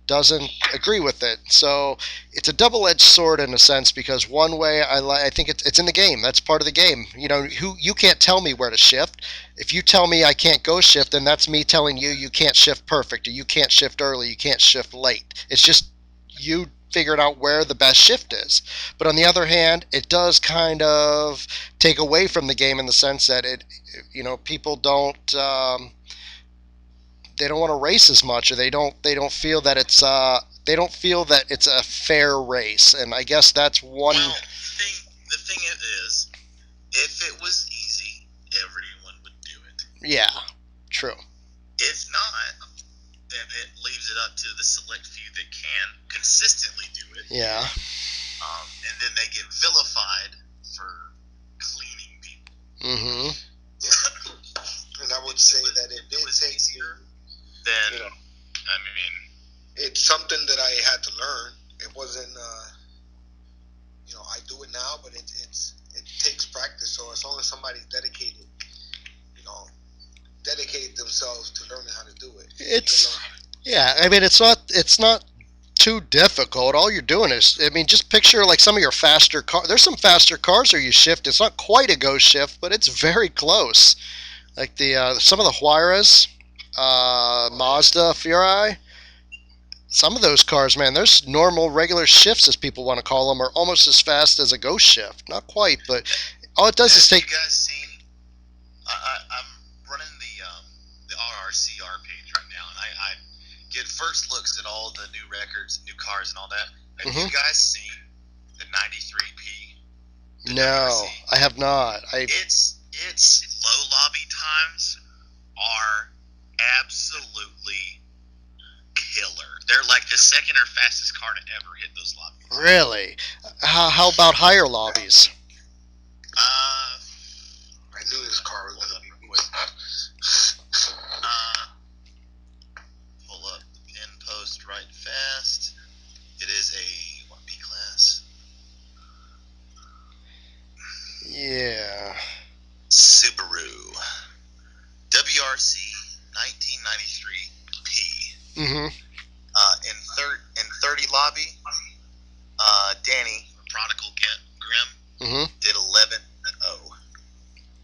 A: doesn't agree with it. So it's a double-edged sword in a sense, because one way I think it's in the game. That's part of the game. You can't tell me where to shift. If you tell me I can't go shift, then that's me telling you can't shift perfect, or you can't shift early, you can't shift late. It's just you figuring out where the best shift is. But on the other hand, it does kind of take away from the game in the sense that people don't they don't want to race as much, or they don't feel that it's a fair race. And I guess that's one.
B: Well, the thing is, if it was easy, everyone would do it.
A: Yeah, true.
B: If not, then it leaves it up to the select few that can consistently do it.
A: Yeah.
B: And then they get vilified for cleaning people.
A: Mm-hmm.
C: And I would say that it did take you.
B: Then,
C: it's something that I had to learn. It wasn't, I do it now, but it takes practice. So as long as somebody's dedicated themselves to learning how to do it.
A: It's not too difficult. All you're doing is, just picture like some of your faster cars. There's some faster cars where you shift. It's not quite a ghost shift, but it's very close. Like some of the Juarez, Mazda, Furai. Some of those cars, man, there's normal, regular shifts, as people want to call them, are almost as fast as a ghost shift. Not quite, but all it does is take.
B: You guys seen? I'm running the RRCR page right now, and I get first looks at all the new records, new cars, and all that. Have you guys seen the 93P?
A: No,
B: WRC?
A: I have not.
B: Its low lobby times are absolutely killer. They're like the second or fastest car to ever hit those lobbies.
A: Really? How about higher lobbies?
C: I knew this car was going to be quick.
B: Pull up the pin post right fast. It is a B class.
A: Yeah.
B: Subaru WRC 1993P.
A: Mm-hmm.
B: In 30 lobby, Danny Prodigal Grim did 11.0.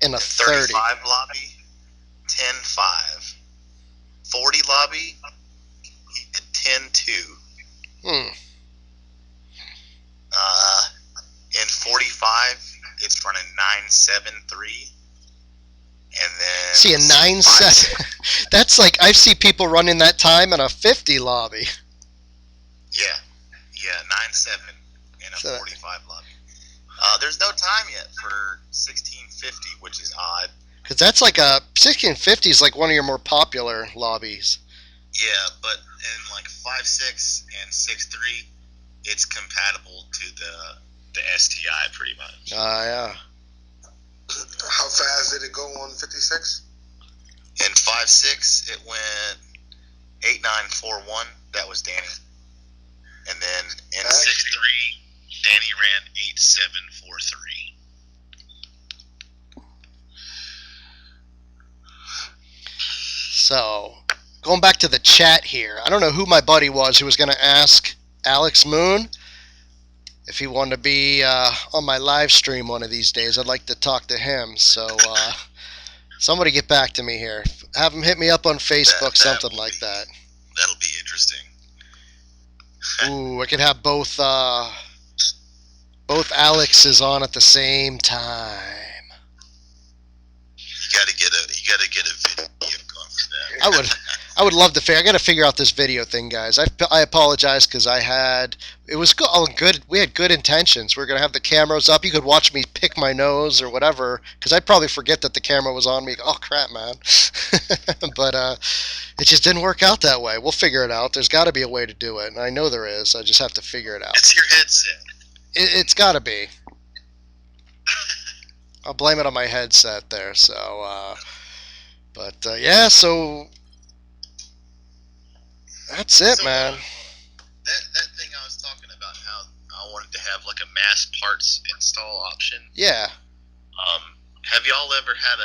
A: In a 30.
B: 35 lobby, 10.5. 40 lobby, he did 10.2. In 45, it's running 9.73. And then
A: see, a 9.7. That's like, I see people running that time in a 50 lobby.
B: Yeah, 9.7 in a 45 lobby. There's no time yet for 1650, which is odd.
A: Because that's like 1650 is like one of your more popular lobbies.
B: Yeah, but in like 5.6 and 6.3, it's compatible to the STI pretty much.
A: Yeah.
C: How fast did it go on 56?
B: In 5.6, it went 8.941. That was Danny. And then in 6.3, Danny ran 8.743.
A: So, going back to the chat here, I don't know who my buddy was who was going to ask Alex Moon if he wanted to be on my live stream one of these days. I'd like to talk to him. So, somebody get back to me here. Have him hit me up on Facebook, something like that.
B: That'll be interesting.
A: Ooh, I could have both Alexes on at the same time.
B: You gotta get a video going for that.
A: I would love to figure. I got to figure out this video thing, guys. I apologize because it was good. We had good intentions. We're gonna have the cameras up. You could watch me pick my nose or whatever, because I'd probably forget that the camera was on me. Oh crap, man! But it just didn't work out that way. We'll figure it out. There's got to be a way to do it, and I know there is. I just have to figure it out.
B: It's your headset.
A: It's got to be. I'll blame it on my headset there. So, yeah. So. That's it, man.
B: That thing I was talking about, how I wanted to have like a mass parts install option.
A: Yeah.
B: Have y'all ever had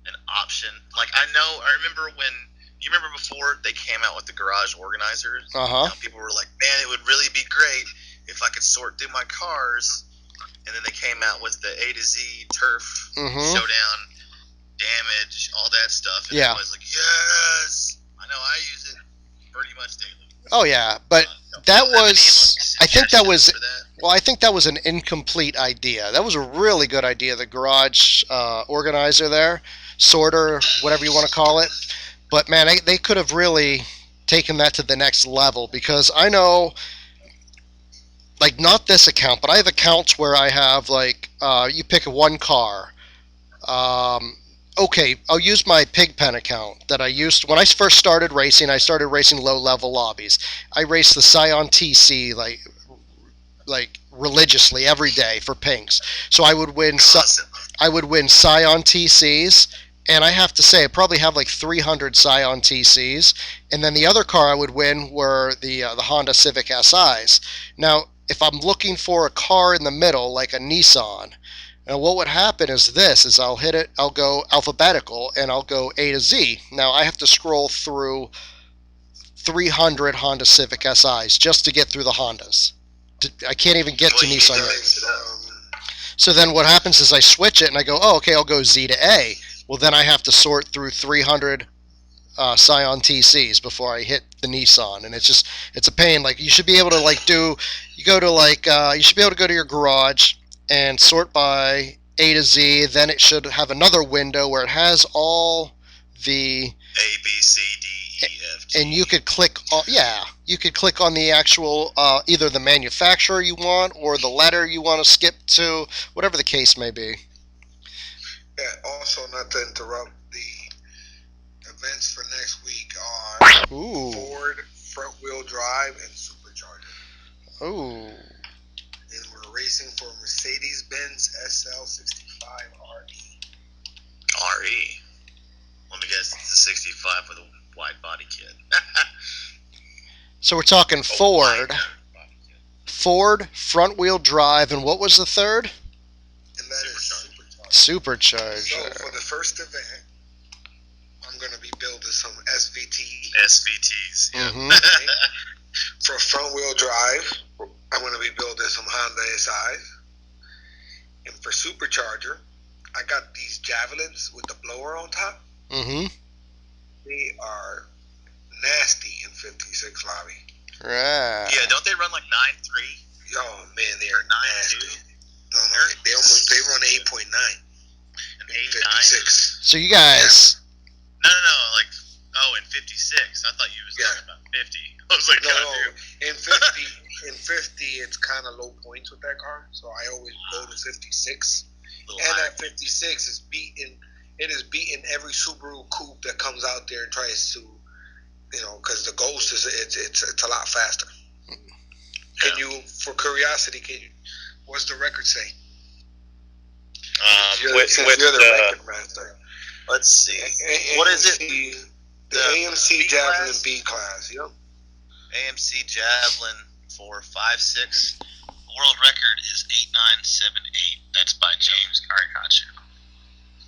B: an option? Like I remember when you remember before they came out with the garage organizers. People were like, "Man, it would really be great if I could sort through my cars." And then they came out with the A to Z turf showdown, damage, all that stuff. And I was like, "Yes, I know, I use it pretty much daily."
A: Oh yeah, but I think that was an incomplete idea. That was a really good idea, the garage organizer there, sorter, whatever you want to call it. But man, they could have really taken that to the next level, because I know, like, not this account, but I have accounts where I have, like, you pick one car. Okay, I'll use my Pigpen account that I used when I first started racing. I started racing low-level lobbies. I raced the Scion TC like religiously every day for pinks. So I would win Scion TCs, and I have to say I probably have like 300 Scion TCs. And then the other car I would win were the Honda Civic SIs. Now, if I'm looking for a car in the middle, like a Nissan. Now, what would happen is I'll go alphabetical, and I'll go A to Z. Now, I have to scroll through 300 Honda Civic SIs just to get through the Hondas. I can't even get to Nissan yet. So then what happens is I switch it, and I go, oh, okay, I'll go Z to A. Well, then I have to sort through 300 Scion TCs before I hit the Nissan, and it's a pain. Like, you should be able to you should be able to go to your garage and sort by A to Z. Then it should have another window where it has all the
B: A, B, C, D, E, F, G.
A: And you could click on the actual either the manufacturer you want or the letter you want to skip to, whatever the case may be.
C: Yeah, also, not to interrupt, the events for next week are Ford front-wheel drive and supercharger.
A: Ooh.
C: And we're racing for Mercedes-Benz SL65 RE.
B: RE. Let me guess, it's the 65 with a wide body kit.
A: So we're talking Ford front-wheel drive, and what was the third?
C: And that is
A: Supercharger.
C: So for the first event, I'm going to be building some
B: SVTs. Yeah.
A: Mm-hmm.
C: For front-wheel drive, I'm going to be building some Honda SIs. And for supercharger, I got these Javelins with the blower on top.
A: Mm-hmm.
C: They are nasty in 56 lobby.
A: Right.
B: Yeah, don't they run like 9.3?
C: Oh man, they are nasty. No, they run 8.9.
B: And 8.9?
C: 56.
A: So you guys.
B: No, like, in 56. I thought you was talking about 50. I was like,
C: no. In 50, it's kind of low points with that car, so I always go to 56. And at 56, it is beating every Subaru coupe that comes out there and tries to, because the Ghost it's a lot faster. Can you, for curiosity, what's the record say?
B: With
C: you're the record master.
B: Let's see. What is it?
C: The AMC Javelin B class. Yep.
B: AMC Javelin 4.56. World record is 8.978. That's by James Garikachu.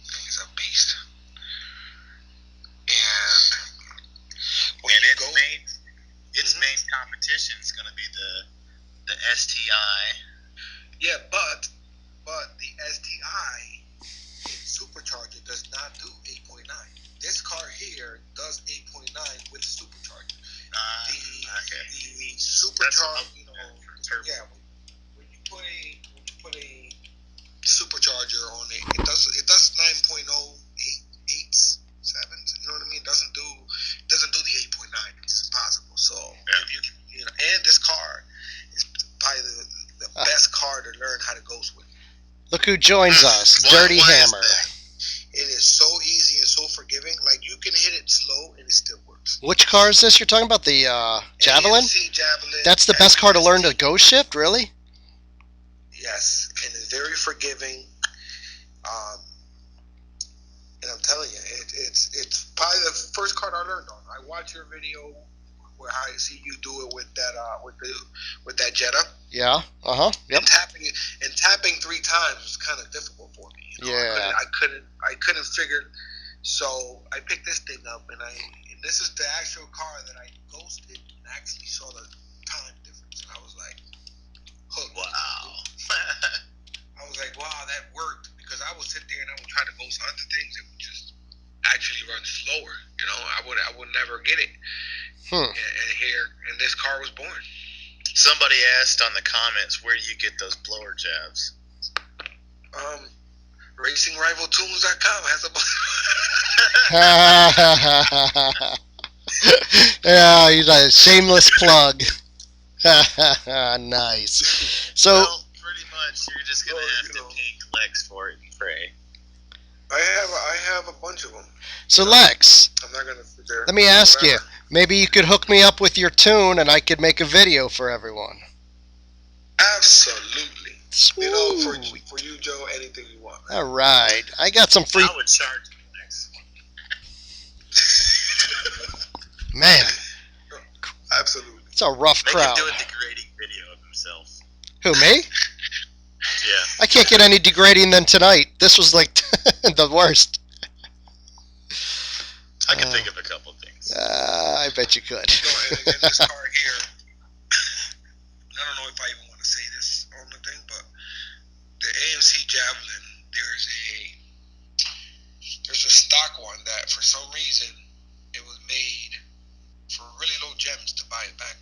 C: He's a beast. And
B: its main competition is going to be the STI.
C: Yeah, but the STI supercharger does not do 8.9. This car here does 8.9 with supercharger. The supercharger, when you put a supercharger on it, it does 9.087. You know what I mean? It doesn't do the 8.9. It's impossible. So if you and this car is probably the best car to learn how to ghost with.
A: Look who joins us, Dirty Hammer.
C: It is so easy and so forgiving. Like, you can hit it slow and it still works.
A: Which car is this you're talking about? The Javelin?
C: AMC Javelin.
A: That's the best car to learn to ghost shift, really?
C: Yes, and it's very forgiving. And I'm telling you, it's probably the first car I learned on. I watched your video where I see you do it with that with that Jetta.
A: Yeah. Yep.
C: And tapping 3 times was kind of difficult for me.
A: Yeah.
C: I couldn't figure. So I picked this thing up, and this is the actual car that I ghosted and actually saw the time difference. And I was like, hooked.
B: Wow.
C: I was like, wow, that worked, because I would sit there and I would try to ghost other things that would just actually run slower. I would never get it. And this car was born.
B: Somebody asked on the comments, where do you get those blower jabs?
C: RacingRivalTunes.com has
A: a yeah, he's a shameless plug. Nice. So,
B: well, pretty much, you're just gonna have to pink Lex for it and pray.
C: I have a bunch of them.
A: So Lex,
C: I'm not gonna sit there.
A: let me ask you. Maybe you could hook me up with your tune, and I could make a video for everyone.
C: Absolutely.
A: Sweet.
C: For you, Joe, anything you want.
A: All right, I got some free.
B: I would charge you next.
A: Man,
C: absolutely.
A: It's a rough crowd.
B: Make him do a degrading video of himself.
A: Who, me?
B: Yeah.
A: I can't get any degrading than tonight. This was like the worst.
B: I can think of a couple things.
A: I bet you could.
C: And this car here, I don't know if I even want to say this on the thing, but the AMC Javelin, there's a stock one that for some reason it was made for really low gems to buy it back,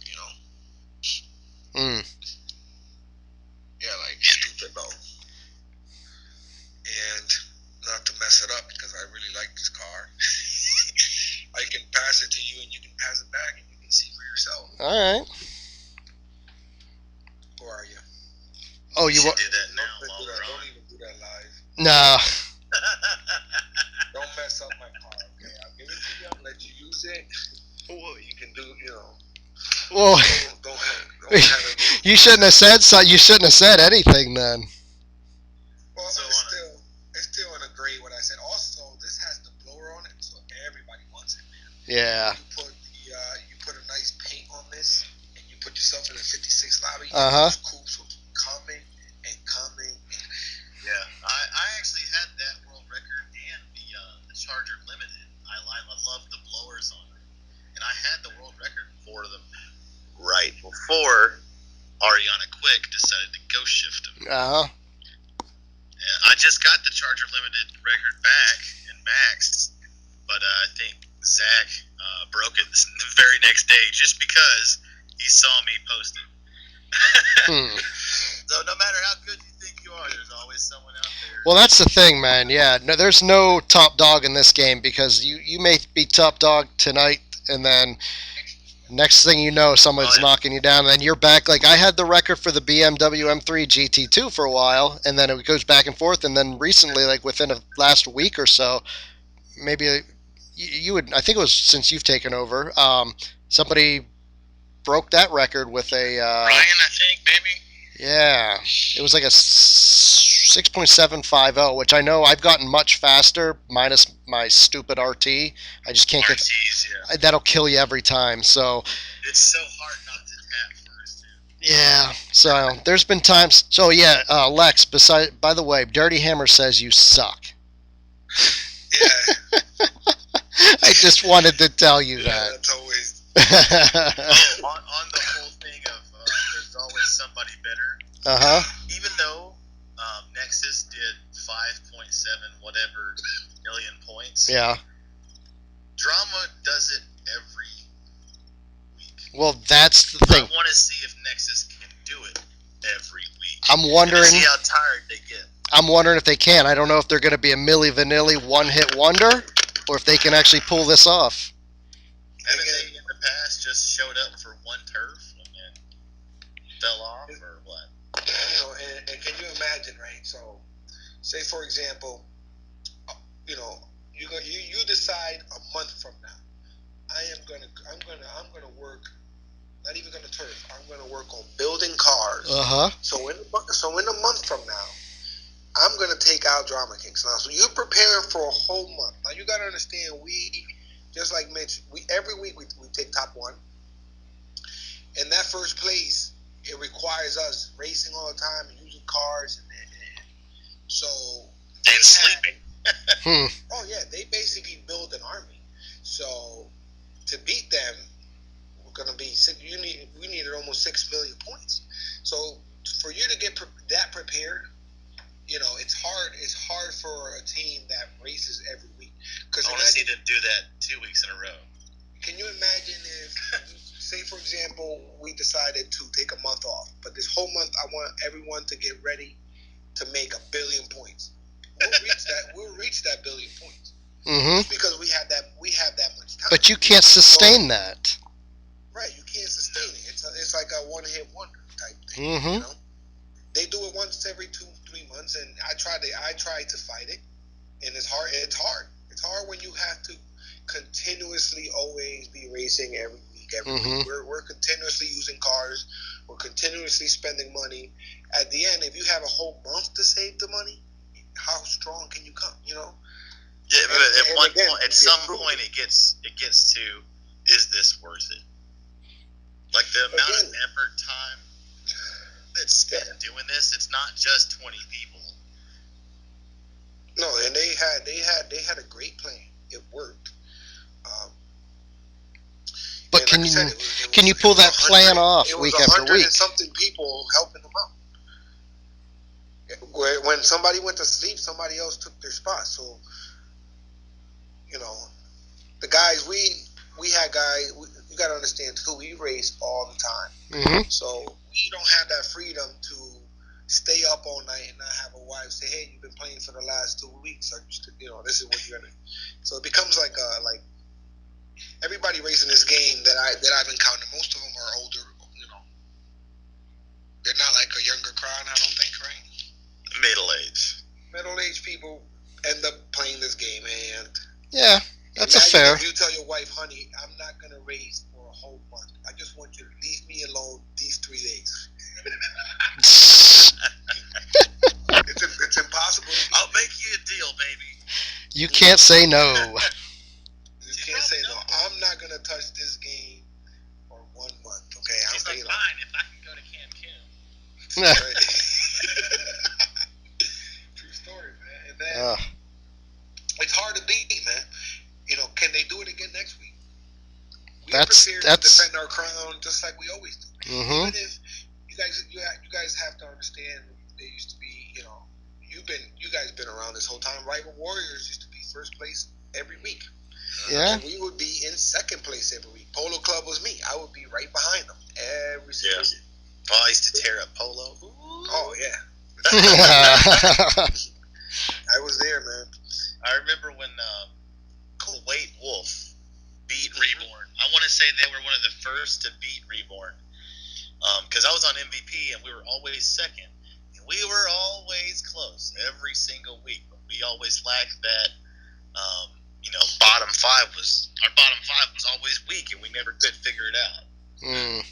C: Yeah, like stupid low. And not to mess it up, because I really like this car. I can pass it to you and you can pass it back and you can see for yourself.
A: All right.
C: Who are you?
A: Oh, you
B: want to do that now?
C: Don't even do that live.
A: No.
C: Don't mess up my car, okay? I'll give it to you. I'll let you use it. You can do,
A: Well,
C: don't have
A: you shouldn't have said so. You shouldn't have said anything then.
C: Well, it's still in a grade what I said. Also, this has the blower on it, so everybody wants it, man.
A: Yeah.
C: You put a nice paint on this, and you put yourself in a 56 lobby.
A: Uh-huh.
C: Coops will keep coming and coming.
B: Yeah, I actually had that world record and the Charger Limited. I love the blowers on it, and I had the world record for them right before Ariana Quick decided to ghost shift them.
A: Uh-huh.
B: And I just got the Charger Limited record back and maxed, but I think Zach broke it the very next day just because he saw me post it. So no matter how good you think you are, there's always someone out there.
A: Well, that's the thing, man. Yeah, no, there's no top dog in this game, because you may be top dog tonight, and then next thing you know, someone's knocking you down, and then you're back. Like, I had the record for the BMW M3 GT2 for a while, and then it goes back and forth, and then recently, like within the last week or so, maybe you would, I think it was since you've taken over, somebody broke that record with a
B: Ryan, I think, maybe.
A: yeah. It was like a 6.750, which I know I've gotten much faster minus my stupid RT. I just can't get.
B: RTs, yeah.
A: That'll kill you every time. So
B: It's so hard not to tap first, dude.
A: yeah. So there's been times. So yeah, Lex. By the way, Dirty Hammer says you suck.
C: Yeah.
A: I just wanted to tell you
C: Yeah,
A: that.
C: that's always.
B: On the whole thing of there's always somebody better. Even though Nexus did 5.7 whatever million points.
A: Yeah.
B: Drama does it every week.
A: Well, that's the thing.
B: I want to see if Nexus can do it every week.
A: I'm wondering.
B: See how tired they get.
A: I'm wondering if they can. I don't know if they're going to be a Milli Vanilli one-hit wonder, or if they can actually pull this off.
B: Haven't they in the past just showed up for one turf and then fell off, or what?
C: You know, and can you imagine, right? So, say for example, you know, you decide a month from now, I'm gonna work. Not even gonna turf. I'm gonna work on building cars. So in a month from now, I'm gonna take out Drama Kings now. So you're preparing for a whole month. Now you gotta understand, we just like Mitch, every week we take top one. And that first place, it requires us racing all the time and using cars and so
B: sleeping.
C: Oh yeah, they basically build an army. So to beat them, we're gonna be we needed almost 6 million points. So for you to get that prepared, you know, it's hard. It's hard for a team that races every week.
B: I want to see them do that 2 weeks in a row.
C: Can you imagine if, say for example, we decided to take a month off, but this whole month I want everyone to get ready to make 1 billion points. We'll reach that. We'll reach that 1 billion points. Just because we have that much time.
A: But you can't sustain that.
C: Right, you can't sustain it. It's like a one-hit wonder type thing. You know? They do it once every 2-3 months, and I tried to fight it, and it's hard. It's hard when you have to continuously always be racing every week. We're continuously using cars. We're continuously spending money. At the end, if you have a whole month to save the money, how strong can you come? You know.
B: Yeah, but at some point, it gets to, is this worth it? Like the amount of effort, time that's spent doing this, it's not just 20 people.
C: No, and they had a great plan. It worked.
A: But can you pull that plan off week after week?
C: And something people helping them out. When somebody went to sleep, somebody else took their spot. So, you know, the guys we had guys. You got to understand too. We race all the time, so we don't have that freedom to stay up all night and not have a wife say, "Hey, you've been playing for the last 2 weeks. You know, this is what you're gonna." So it becomes like everybody racing this game that I've encountered. Most of them are older. You know, they're not like a younger crowd. I don't think, right? Middle-aged people end up playing this game, and
A: yeah, that's a fair.
C: If you tell your wife, "Honey, I'm not gonna race for a whole month. I just want you to leave me alone these 3 days." It's impossible.
B: I'll make you a deal, baby.
A: You can't say no.
C: You can't say no. I'm not gonna touch this game for 1 month. Okay,
B: She's like, fine if I can go to Cancun.
C: True story, man. And then it's hard to beat, man. You know, can they do it again next week? We're prepared to defend our crown just like we always do. Even if you guys have to understand, there used to be, you know, you guys been around this whole time. Rival Warriors used to be first place every week.
A: Yeah.
C: And we would be in second place every week. Polo Club was me. I would be right behind them every single week.
B: Oh, I used to tear up Polo. Ooh.
C: Oh yeah. I was there, man.
B: I remember when Kuwait Wolf beat Reborn. I want to say they were one of the first to beat Reborn. Because I was on MVP and we were always second. And we were always close every single week. But we always lacked that, you know, bottom five was always weak and we never could figure it out.
A: Mm.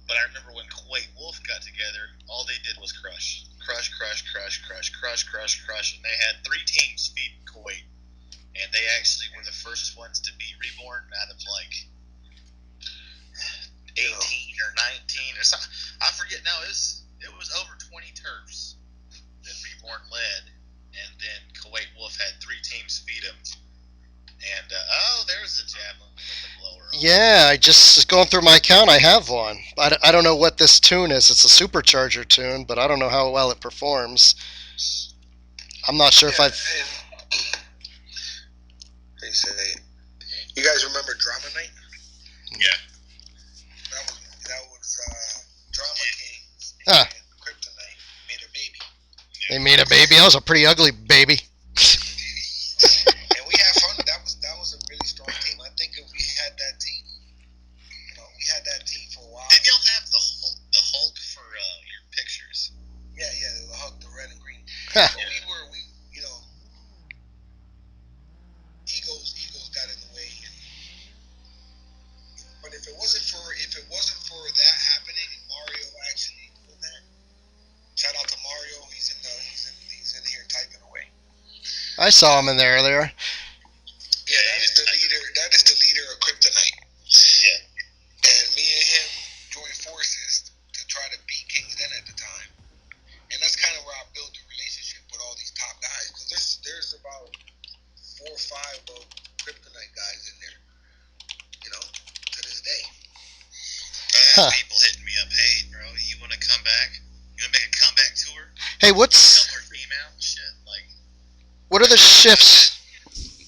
B: But I remember when Kuwait Wolf got together, all they did was crush, and they had 3 teams beat Kuwait, and they actually were the first ones to beat Reborn out of like 18 or 19 or something. I forget now. It was over 20 turfs that Reborn led, and then Kuwait Wolf had 3 teams beat them. And there's the Javelin with the blower.
A: Yeah, I just going through my account. I have one. I don't know what this tune is. It's a supercharger tune, but I don't know how well it performs. I'm not sure if I've.
C: They say, you guys remember Drama Night?
B: Yeah.
C: That was Drama King
A: Huh.
C: and Kryptonite made a baby.
A: They made a baby. That was a pretty ugly baby.
C: And we had fun. That was a really strong team. I think if we had that team, we had that team for a while.
B: Didn't y'all have the Hulk for your pictures?
C: Yeah, the Hulk, the red and green.
A: Huh.
C: But egos got in the way. But if it wasn't for that happening, and Mario actually doing that, shout out to Mario. He's in here typing away.
A: I saw him in there earlier.
C: Yeah, that is the leader of Kryptonite.
B: Yeah.
C: And me and him joined forces to try to beat King's Den at the time. And that's kind of where I built a relationship with all these top guys. Because there's about 4 or 5 of Kryptonite guys in there, to this day.
B: People hitting me up, hey, bro, you want to come back? You want to make a comeback tour?
A: Hey, what's.
B: Tell our female? Shit, like.
A: What are the shifts?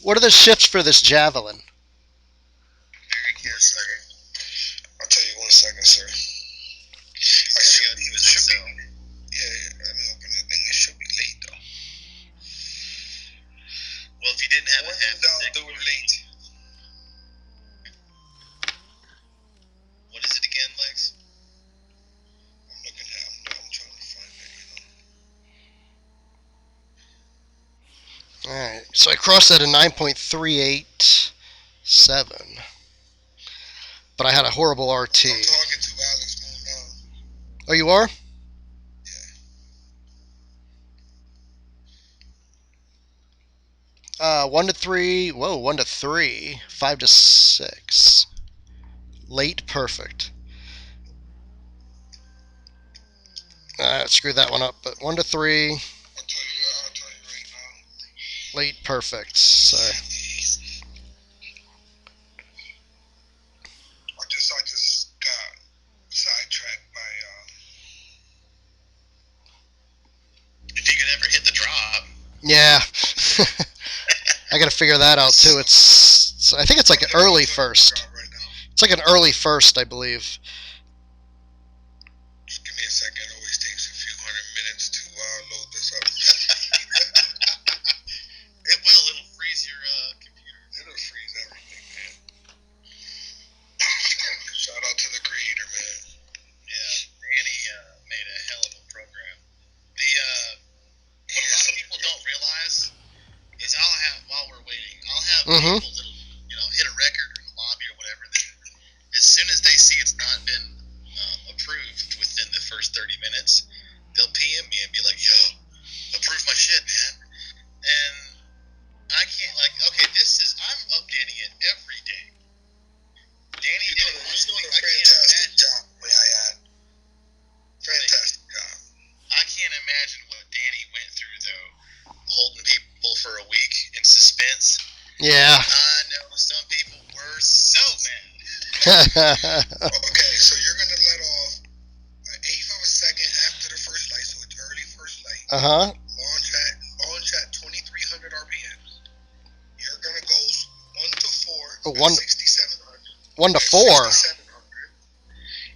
A: What are the shifts for this Javelin?
C: I'll tell you 1 second, sir. Let me open the thing. It should be late, though.
B: Well, if you didn't have
C: When
B: a half
C: they'll do it late.
B: What is it again, Lex?
C: I'm looking at it. I'm trying to find it,
A: Alright, so I crossed at a 9.387. But I had a horrible RT.
C: I'm talking to Alex Moon now.
A: Oh, you are?
C: Yeah.
A: 1 to 3. Whoa, 1 to 3. 5 to 6. Late perfect. Screw that one up, but 1 to 3.
C: I'll tell you right now.
A: Late perfect. Sorry.
C: I just got sidetracked by
B: If you could ever hit the drop.
A: Yeah. I gotta figure that out too. I think it's like an early first. It's like an early first, I believe.
C: Just give me a second. It always takes a few hundred minutes to load this up.
B: It will. It'll freeze your computer.
C: It'll freeze everything, man. Shout out to the creator, man.
B: Yeah, Danny made a hell of a program. What a lot of people don't realize is while we're waiting, I'll have people that'll, hit a record in the lobby or whatever. Then as soon as they see it's not been approved within the first 30 minutes, they'll PM me and be like, "Yo, approve my shit, man." And I can't I'm updating it every day. Danny
C: You're doing a fantastic job, may I add. Fantastic job.
B: I can't imagine what Danny went through, though, holding people for a week in suspense.
A: Yeah.
B: I know some people were so mad.
C: Okay, so you're going to let off an eighth of a second after the first light, so it's early first light.
A: Uh-huh.
C: Launch at 2,300 RPMs. You're going to go 1 to 4
A: 1
C: at 6,700.
A: 1 to 4.
C: 6,700.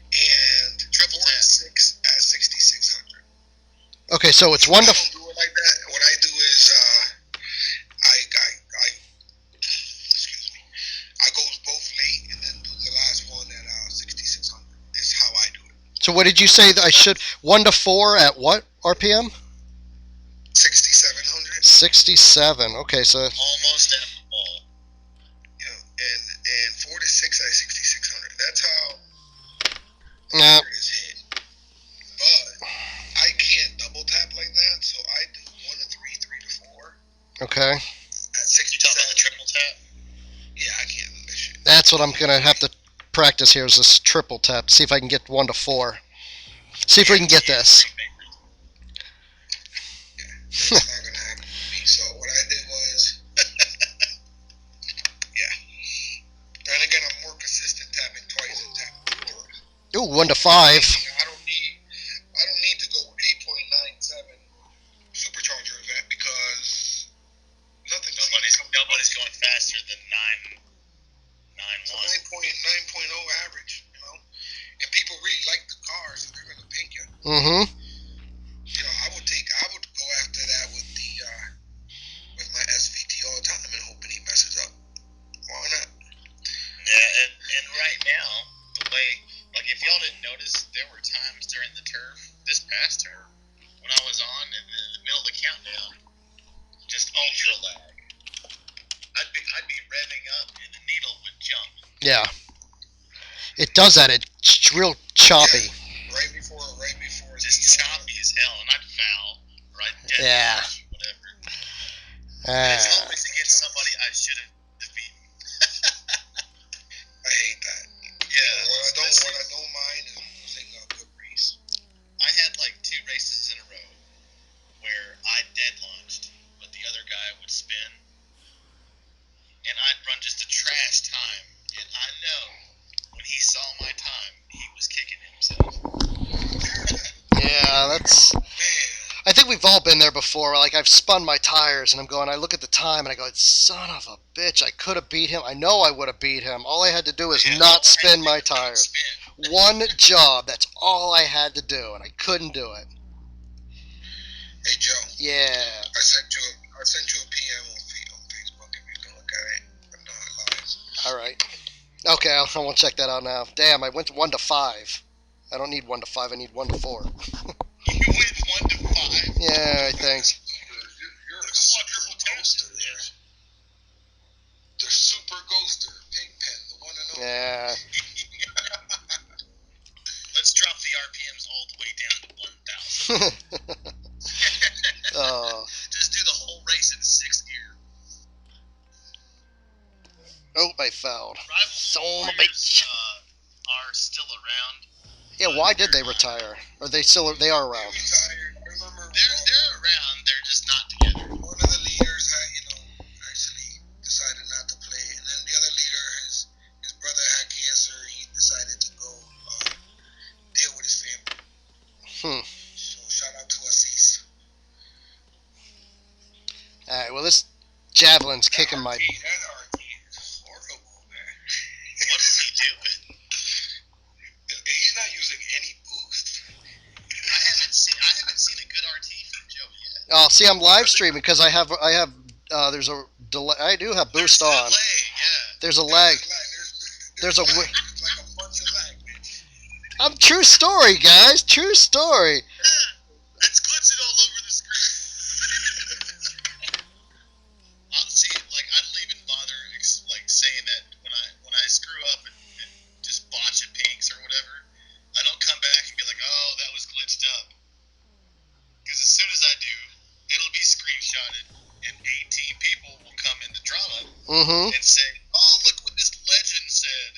C: And triple 4 to 6 at 6,600.
A: Okay, so it's 1 to.
C: I don't do it like that. What I do is I go both late and then do the last one at 6,600. That's how I do it.
A: So what did you say that I should 1 to 4 at what RPM?
C: 6,700.
A: 67. Okay, so
B: Almost at the wall.
C: Yeah, and 4 to 6 at 6,600. That's how
A: Okay.
C: At 67.
B: You talking about the triple tap?
C: Yeah, I can't do that shit.
A: That's what I'm gonna have to practice here is this triple tap. See if I can get 1 to 4. See if we can get this.
C: That's not gonna happen with me. So what I did was, yeah. And again, I'm more consistent tapping twice and tapping twice.
A: Ooh, 1 to 5.
C: I don't need to go 8.97 supercharger event because
B: nobody's going faster than 9.1.
C: 9.0 average, you know. And people really like the car, so they're gonna pick you.
A: Mm-hmm.
C: You know, I would go after that with my SVT all the time and hoping he messes up. Why not?
B: Yeah, and right now, the way, like, if y'all didn't notice, there were times during the turf, this past turf, when I was on in the middle of the countdown, just ultra lag. I'd be revving up and the needle would jump.
A: Yeah. It does that. It's real choppy.
C: Yeah, right before.
B: Just choppy as hell, and I'd foul, or I'd dead
A: Yeah.
B: finish, whatever. It's always against somebody I should have beaten.
C: I hate that.
B: Yeah.
C: What I don't mind is losing a good race.
B: I had like 2 races in a row where I dead launched, but the other guy would spin, and I'd run just a trash time, and I know when he saw my time, he was kicking himself.
A: Yeah, that's...
C: Man,
A: I think we've all been there before. Like, I've spun my tires, and I'm going, I look at the time, and I go, son of a bitch, I could have beat him. I know I would have beat him. All I had to do is not spin my tires. One job, that's all I had to do, and I couldn't do it.
C: hey Joe.
A: Yeah.
C: I sent you a PM on Facebook if you can look at it. I'm not live.
A: All right. Okay, I want to check that out now. Damn, I went 1 to 5. I don't need 1 to 5. I need 1 to 4.
B: You went 1 to 5.
A: Yeah, I think.
C: You're a super ghoster there. The super ghoster, Pigpen, the one and only.
A: Yeah.
B: Let's drop the RPMs all the way down to 1,000.
A: Oh.
B: Just do the whole race in 6th gear.
A: Oh, I fouled.
B: Rival
A: Son of a
B: Warriors,
A: bitch.
B: are still around.
A: Yeah, why did they retire? Or they still they are around?
C: Retired. I remember
B: They're around. They're just not together.
C: one of the leaders had, actually decided not to play, and then the other leader, his brother had cancer. He decided to go deal with his family. So shout out to Assis.
A: All right. Well, this Javelin's kicking my.
C: That RT is horrible, man.
B: What is he doing?
C: He's not using any boost.
B: I haven't seen a good RT from Joe yet.
A: Oh, see, I'm live streaming because I have there's a delay. I do have boost
B: There's a
A: on.
B: delay, yeah.
A: There's a lag. There's a
C: lag.
A: wi-
C: It's like a bunch of lag, bitch.
A: True story, guys. True story.
B: It's glitching all over the screen. See, like, I don't even bother saying that when I screw up and just botch a pinks or whatever. I don't come back and be like, oh, that was glitched up. Because as soon as I do, it'll be screenshotted, and 18 people will come in the drama
A: Mm-hmm.
B: and say, oh, look what this legend said.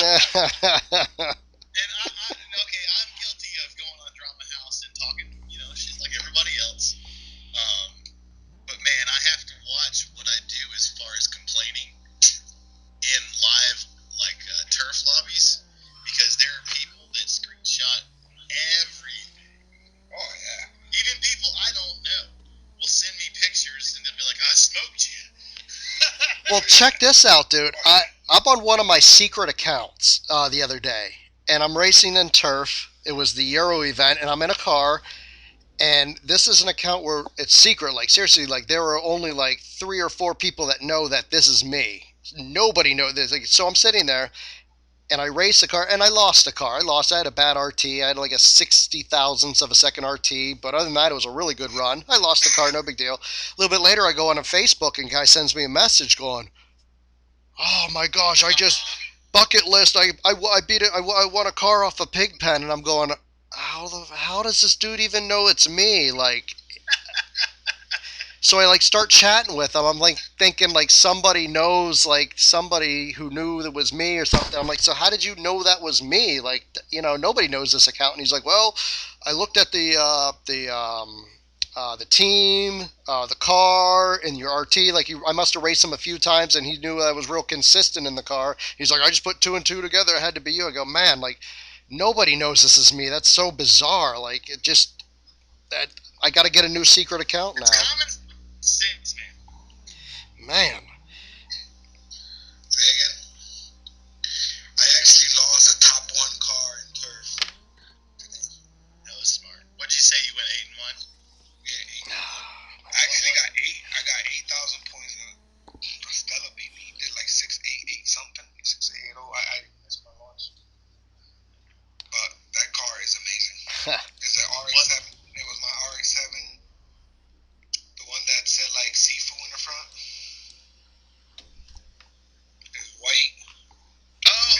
B: And I'm guilty of going on Drama House and talking, shit like everybody else. But man, I have to watch what I do as far as complaining in live, turf lobbies, because there are people that screenshot everything.
C: Oh yeah.
B: Even people I don't know will send me pictures and they'll be like, I smoked you.
A: Well, check this out, dude. I'm on one of my secret accounts the other day, and I'm racing in turf. It was the Euro event, and I'm in a car. And this is an account where it's secret. Like, seriously, there are only 3 or 4 people that know that this is me. Nobody knows this. So I'm sitting there, and I raced the car, and I lost the car. I had a bad RT. I had a 60 thousandths of a second RT. But other than that, it was a really good run. I lost the car, no big deal. A little bit later, I go on Facebook, and a guy sends me a message going, oh my gosh, I just, bucket list, I beat it, I won a car off a Pigpen. And I'm going, how does this dude even know it's me? So I like start chatting with them. I'm like thinking like somebody knows, like somebody who knew that was me or something. I'm like, so how did you know that was me? Like, nobody knows this account. And he's like, well, I looked at the team, the car, and your RT. Like, I must have raced him a few times, and he knew I was real consistent in the car. He's like, I just put two and two together. It had to be you. I go, man, like nobody knows this is me. That's so bizarre. Like, it just that I got to get a new secret account now.
B: It's common sense, man.
A: Man.
C: Say again. I actually lost a top 1 car in turf.
B: That was smart. What'd you say? You went 8-1?
C: Yeah, 8. I actually got 8. I got 8,000 points. Stella beat me. He did like 688 something. 680. I missed my launch. But that car is amazing. It's an RX-7. It was my RX-7. The one that said like Sifu in the front. It's white.
B: Oh,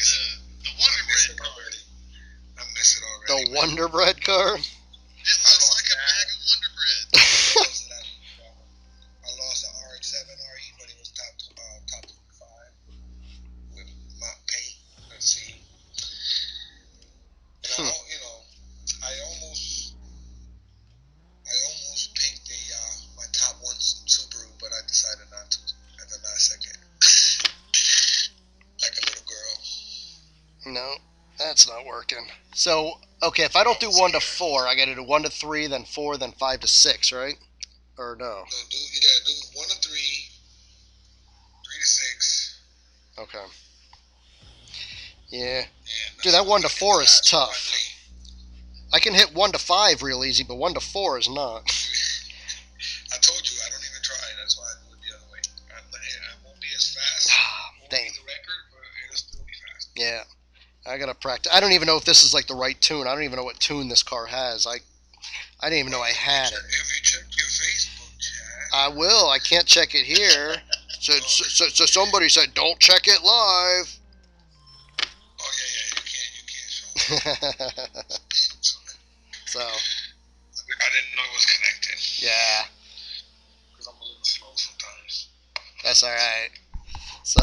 B: the Wonder Bread car.
C: I miss it already.
A: The Wonder Bread car?
B: It looks like a bag of Wonder Bread.
C: I lost an RX-7 RE, but it was top 25 with my paint. Let's see. And I almost picked my top 1 Subaru, but I decided not to at the last second. Like a little girl.
A: No, that's not working. So, okay, if I don't do 1 to 4, I got to do 1 to 3, then 4, then 5 to 6, right? Or no?
C: So do 1 to 3, 3 to 6.
A: Okay. Yeah. Dude, that 1 to 4 is tough. I can hit 1 to 5 real easy, but 1 to 4 is not.
C: I told you, I don't even try. That's why I do it the other way. I won't be as fast.
A: Dang.
C: Won't be the record, but it'll still be fast.
A: Yeah. I gotta practice. I don't even know if this is like the right tune. I don't even know what tune this car has. I didn't even know I had it.
C: If you check your Facebook chat.
A: I will. I can't check it here. So somebody said, don't check it live.
C: Oh, yeah, you can't show it.
A: So,
C: I didn't know it was connected.
A: yeah,
C: Because I'm a little slow sometimes.
A: that's all right. So,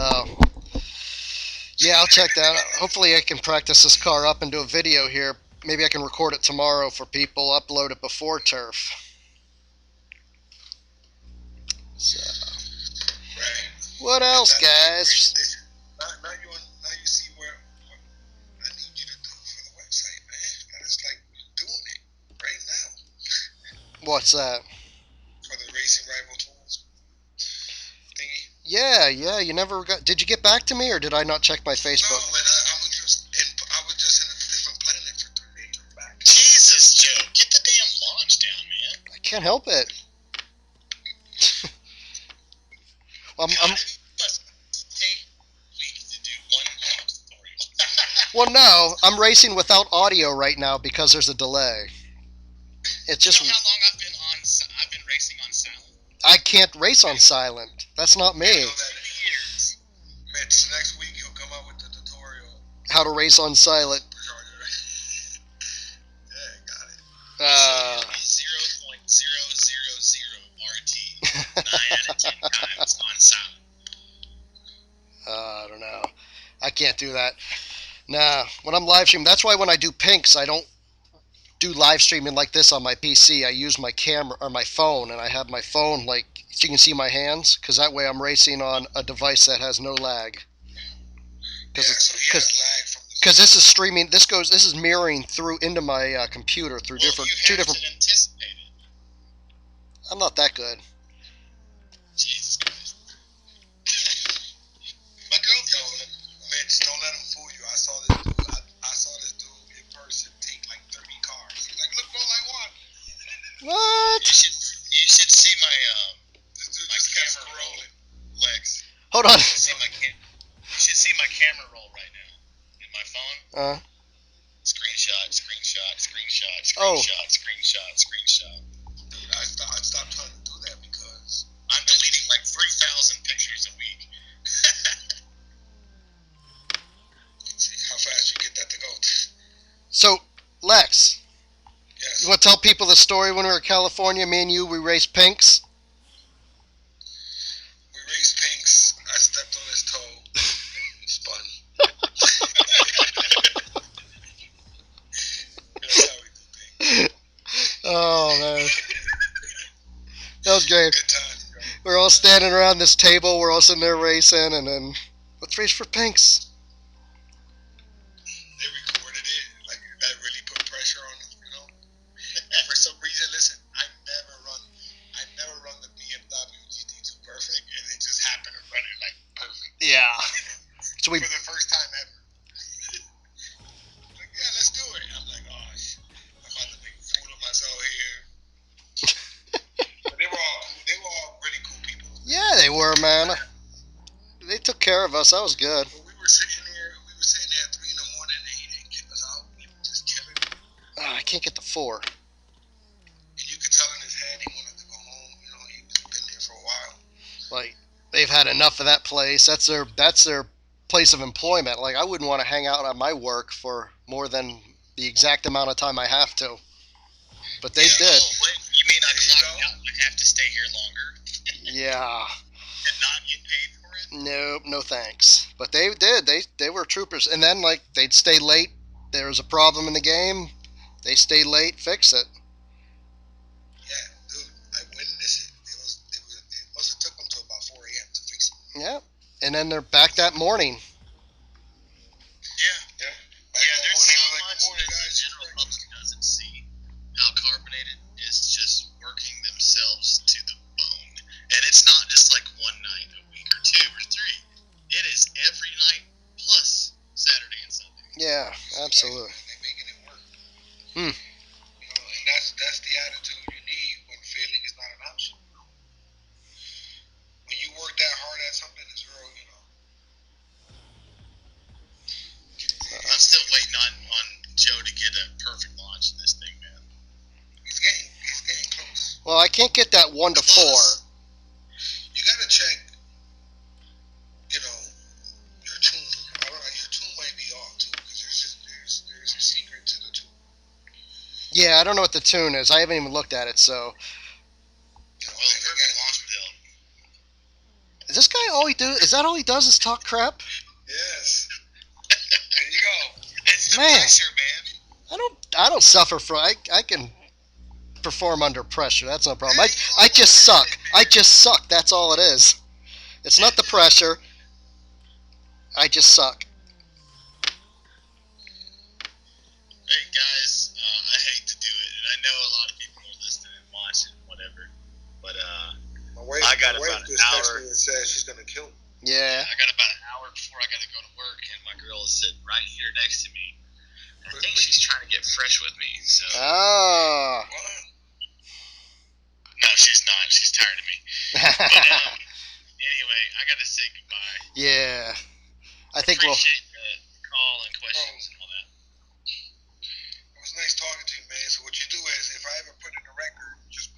A: yeah, I'll check that out. Hopefully I can practice this car up and do a video here. Maybe I can record it tomorrow for people, upload it before turf. So,
C: Right.
A: what else, guys?
C: Now you see what I need you to do for the website, man. I just like doing it right now.
A: What's that?
C: For the Racing Rival Tools thingy.
A: Yeah, you never got... Did you get back to me, or did I not check my Facebook?
C: No, man, I was just in a different planet for 3 days. I'm back.
B: Jesus, Joe. Get the damn launch down, man.
A: I can't help it. I'm,
B: It must take weeks to do one story.
A: well, no, I'm racing without audio right now because there's a delay. It's just...
B: You know how long I've been racing on silent?
A: I can't race on silent. That's not me.
C: You know that years. Mitch, next week you'll come out with the tutorial.
A: How to race on silent.
C: Yeah, got it.
B: 0.000 RT 9 out of 10 times on silent.
A: I don't know. I can't do that. Nah, when I'm live streaming, that's why when I do pinks, I don't do live streaming like this on my PC. I use my camera or my phone, and I have my phone like so you can see my hands, because that way I'm racing on a device that has no lag. Because this is streaming. This is mirroring through into my computer through two different.
B: Anticipate it.
A: I'm not that good.
B: Jesus Christ. My girlfriend.
C: Mitch, don't let him fool you. I saw this dude in person take like 30 cars. He's like, look, all I want.
A: What?
B: You should see my camera roll, Lex.
A: Hold on.
B: You should see my camera roll right now in my phone. Screenshot.
A: Oh.
B: Screenshot.
C: Dude, I stopped trying to do that because
B: I'm deleting like 3,000 pictures a week.
C: see how fast you get that to go.
A: So, Lex,
C: Yes.
A: you want to tell people the story when we were in California? Me and you, we raced pinks. That was great.
C: Good times, bro.
A: We're all standing around this table. We're all sitting there racing, and then let's race for pinks.
C: They recorded it. Like, that really put pressure on them, you know? And for some reason, listen, I never run the BMW GT2 perfect, and it just happened to run it, like, perfect.
A: Yeah. So
C: For the first time ever. Like, yeah, let's do it. I'm like, oh, shit. I'm about to make a fool of myself here. But they were all really cool people.
A: Yeah, they were, man. They took care of us. That was good.
C: But we were sitting there at 3 in the morning, and he didn't kick us out. We were just chilling.
A: Oh, I can't get the 4.
C: And you could tell in his head he wanted to go home. You know, he's been there for a while.
A: Like, they've had enough of that place. That's their place of employment. Like, I wouldn't want to hang out at my work for more than the exact amount of time I have to. But they did.
B: Oh, wait, you mean I clocked out and I have to stay here longer?
A: Yeah.
B: And not get paid for it?
A: Nope, no thanks. But they did. They were troopers. And then, like, they'd stay late. There was a problem in the game. They stay late, fix it.
C: Yeah, dude, I witnessed it. It must have took them till about 4 a.m. to fix it.
A: Yeah. And then they're back that morning.
B: Yeah. There's so much that the general public doesn't see. How carbonated is just working themselves to the bone. And it's not just like one night a week or 2 or 3. It is every night plus Saturday and Sunday.
A: Yeah, absolutely.
C: They're making it work.
A: Hmm.
C: You know, and that's the attitude you need when failing is not an option. When you work that hard at something, it's real, you know.
B: I'm still waiting on Joe to get a perfect launch in this thing, man.
C: He's getting close.
A: Well, I can't get that 1 to 4.
C: You gotta check, you know, your tune. I don't know, your tune might be off too, because there's a secret to the tune.
A: Yeah, I don't know what the tune is. I haven't even looked at it, so.
C: You know,
B: Well, perfect launch build.
A: Is this guy all he do? Is that all he does is talk crap?
C: Yes. There you go.
B: It's the
A: Man.
B: pressure, man.
A: I don't suffer from. I can perform under pressure. That's no problem. I just suck. I just suck. That's all it is. It's not the pressure. I just suck.
B: Hey guys, I hate to do it, and I know a lot of people are listening and watching, whatever. But
C: My wife,
B: I got
C: my
B: about
C: wife
B: an
C: just
B: hour.
C: texted me and said she's gonna kill me.
A: Yeah.
B: I got about an hour before I got to go to work, and my girl is sitting right here next to me. And I think she's trying to get fresh with me. So
A: Ah.
C: What?
B: no, she's not. She's tired of me. But anyway, I got to say goodbye.
A: Yeah. I think we'll.
B: Appreciate the call and questions and all that.
C: It was nice talking to you, man. So what you do is, if I ever put in a record, just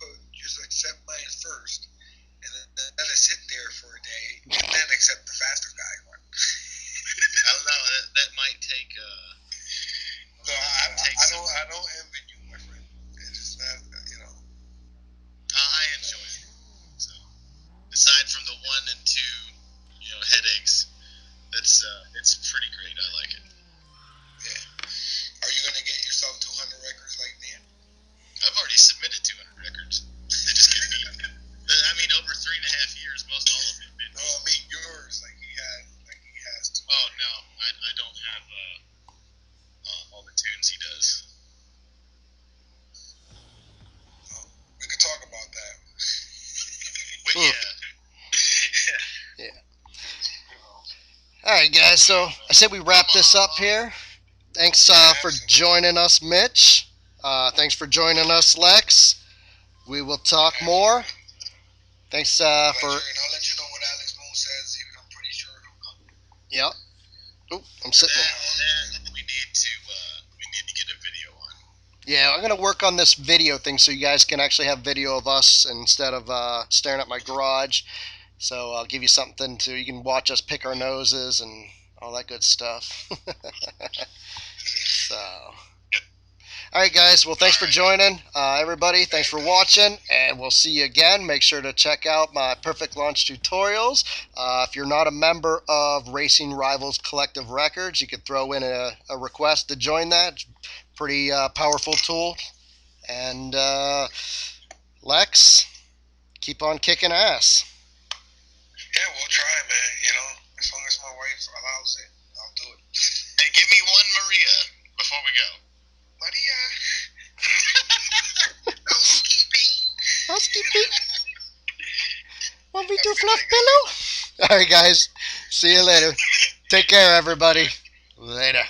C: accept mine first, and then let it sit there for a day, and then accept the faster guy one.
B: I don't know. That might take.
C: No, I don't envy you, my friend. It's just not, you know.
B: I enjoy it. So, aside from the 1 and 2, headaches, it's pretty great. I like it.
C: Yeah. Are you gonna get yourself 200 records like Dan?
B: I've already submitted 200 records. They just get beat. I mean, over 3.5 years, most all of it have been.
C: No, I mean yours, like he has to.
B: Oh no, I don't have all the tunes he does.
C: We could talk about that.
B: But yeah.
A: All right, guys. So I said we wrap this up here. Thanks for joining us, Mitch. Thanks for joining us, Lex. We will talk more. Thanks for.
C: And I'll let you know what Alex Moon says. I'm pretty sure he'll come.
A: Yep. Oh, I'm sitting there.
B: That we need to get a video on.
A: Yeah, I'm gonna work on this video thing so you guys can actually have video of us instead of staring at my garage. So I'll give you something to you can watch us pick our noses and all that good stuff. So, all right, guys. Well, thanks for joining, everybody. Thanks for watching, and we'll see you again. Make sure to check out my perfect launch tutorials. If you're not a member of Racing Rivals Collective Records, you could throw in a request to join that. Pretty powerful tool. And Lex, keep on kicking ass.
C: Yeah, we'll try, man. You know, as long as my wife allows it, I'll do it.
B: Hey, give me one Maria before we go.
C: Maria. Housekeeping.
A: Housekeeping. Want me to fluff pillow? All right, guys. See you later. Take care, everybody. Later.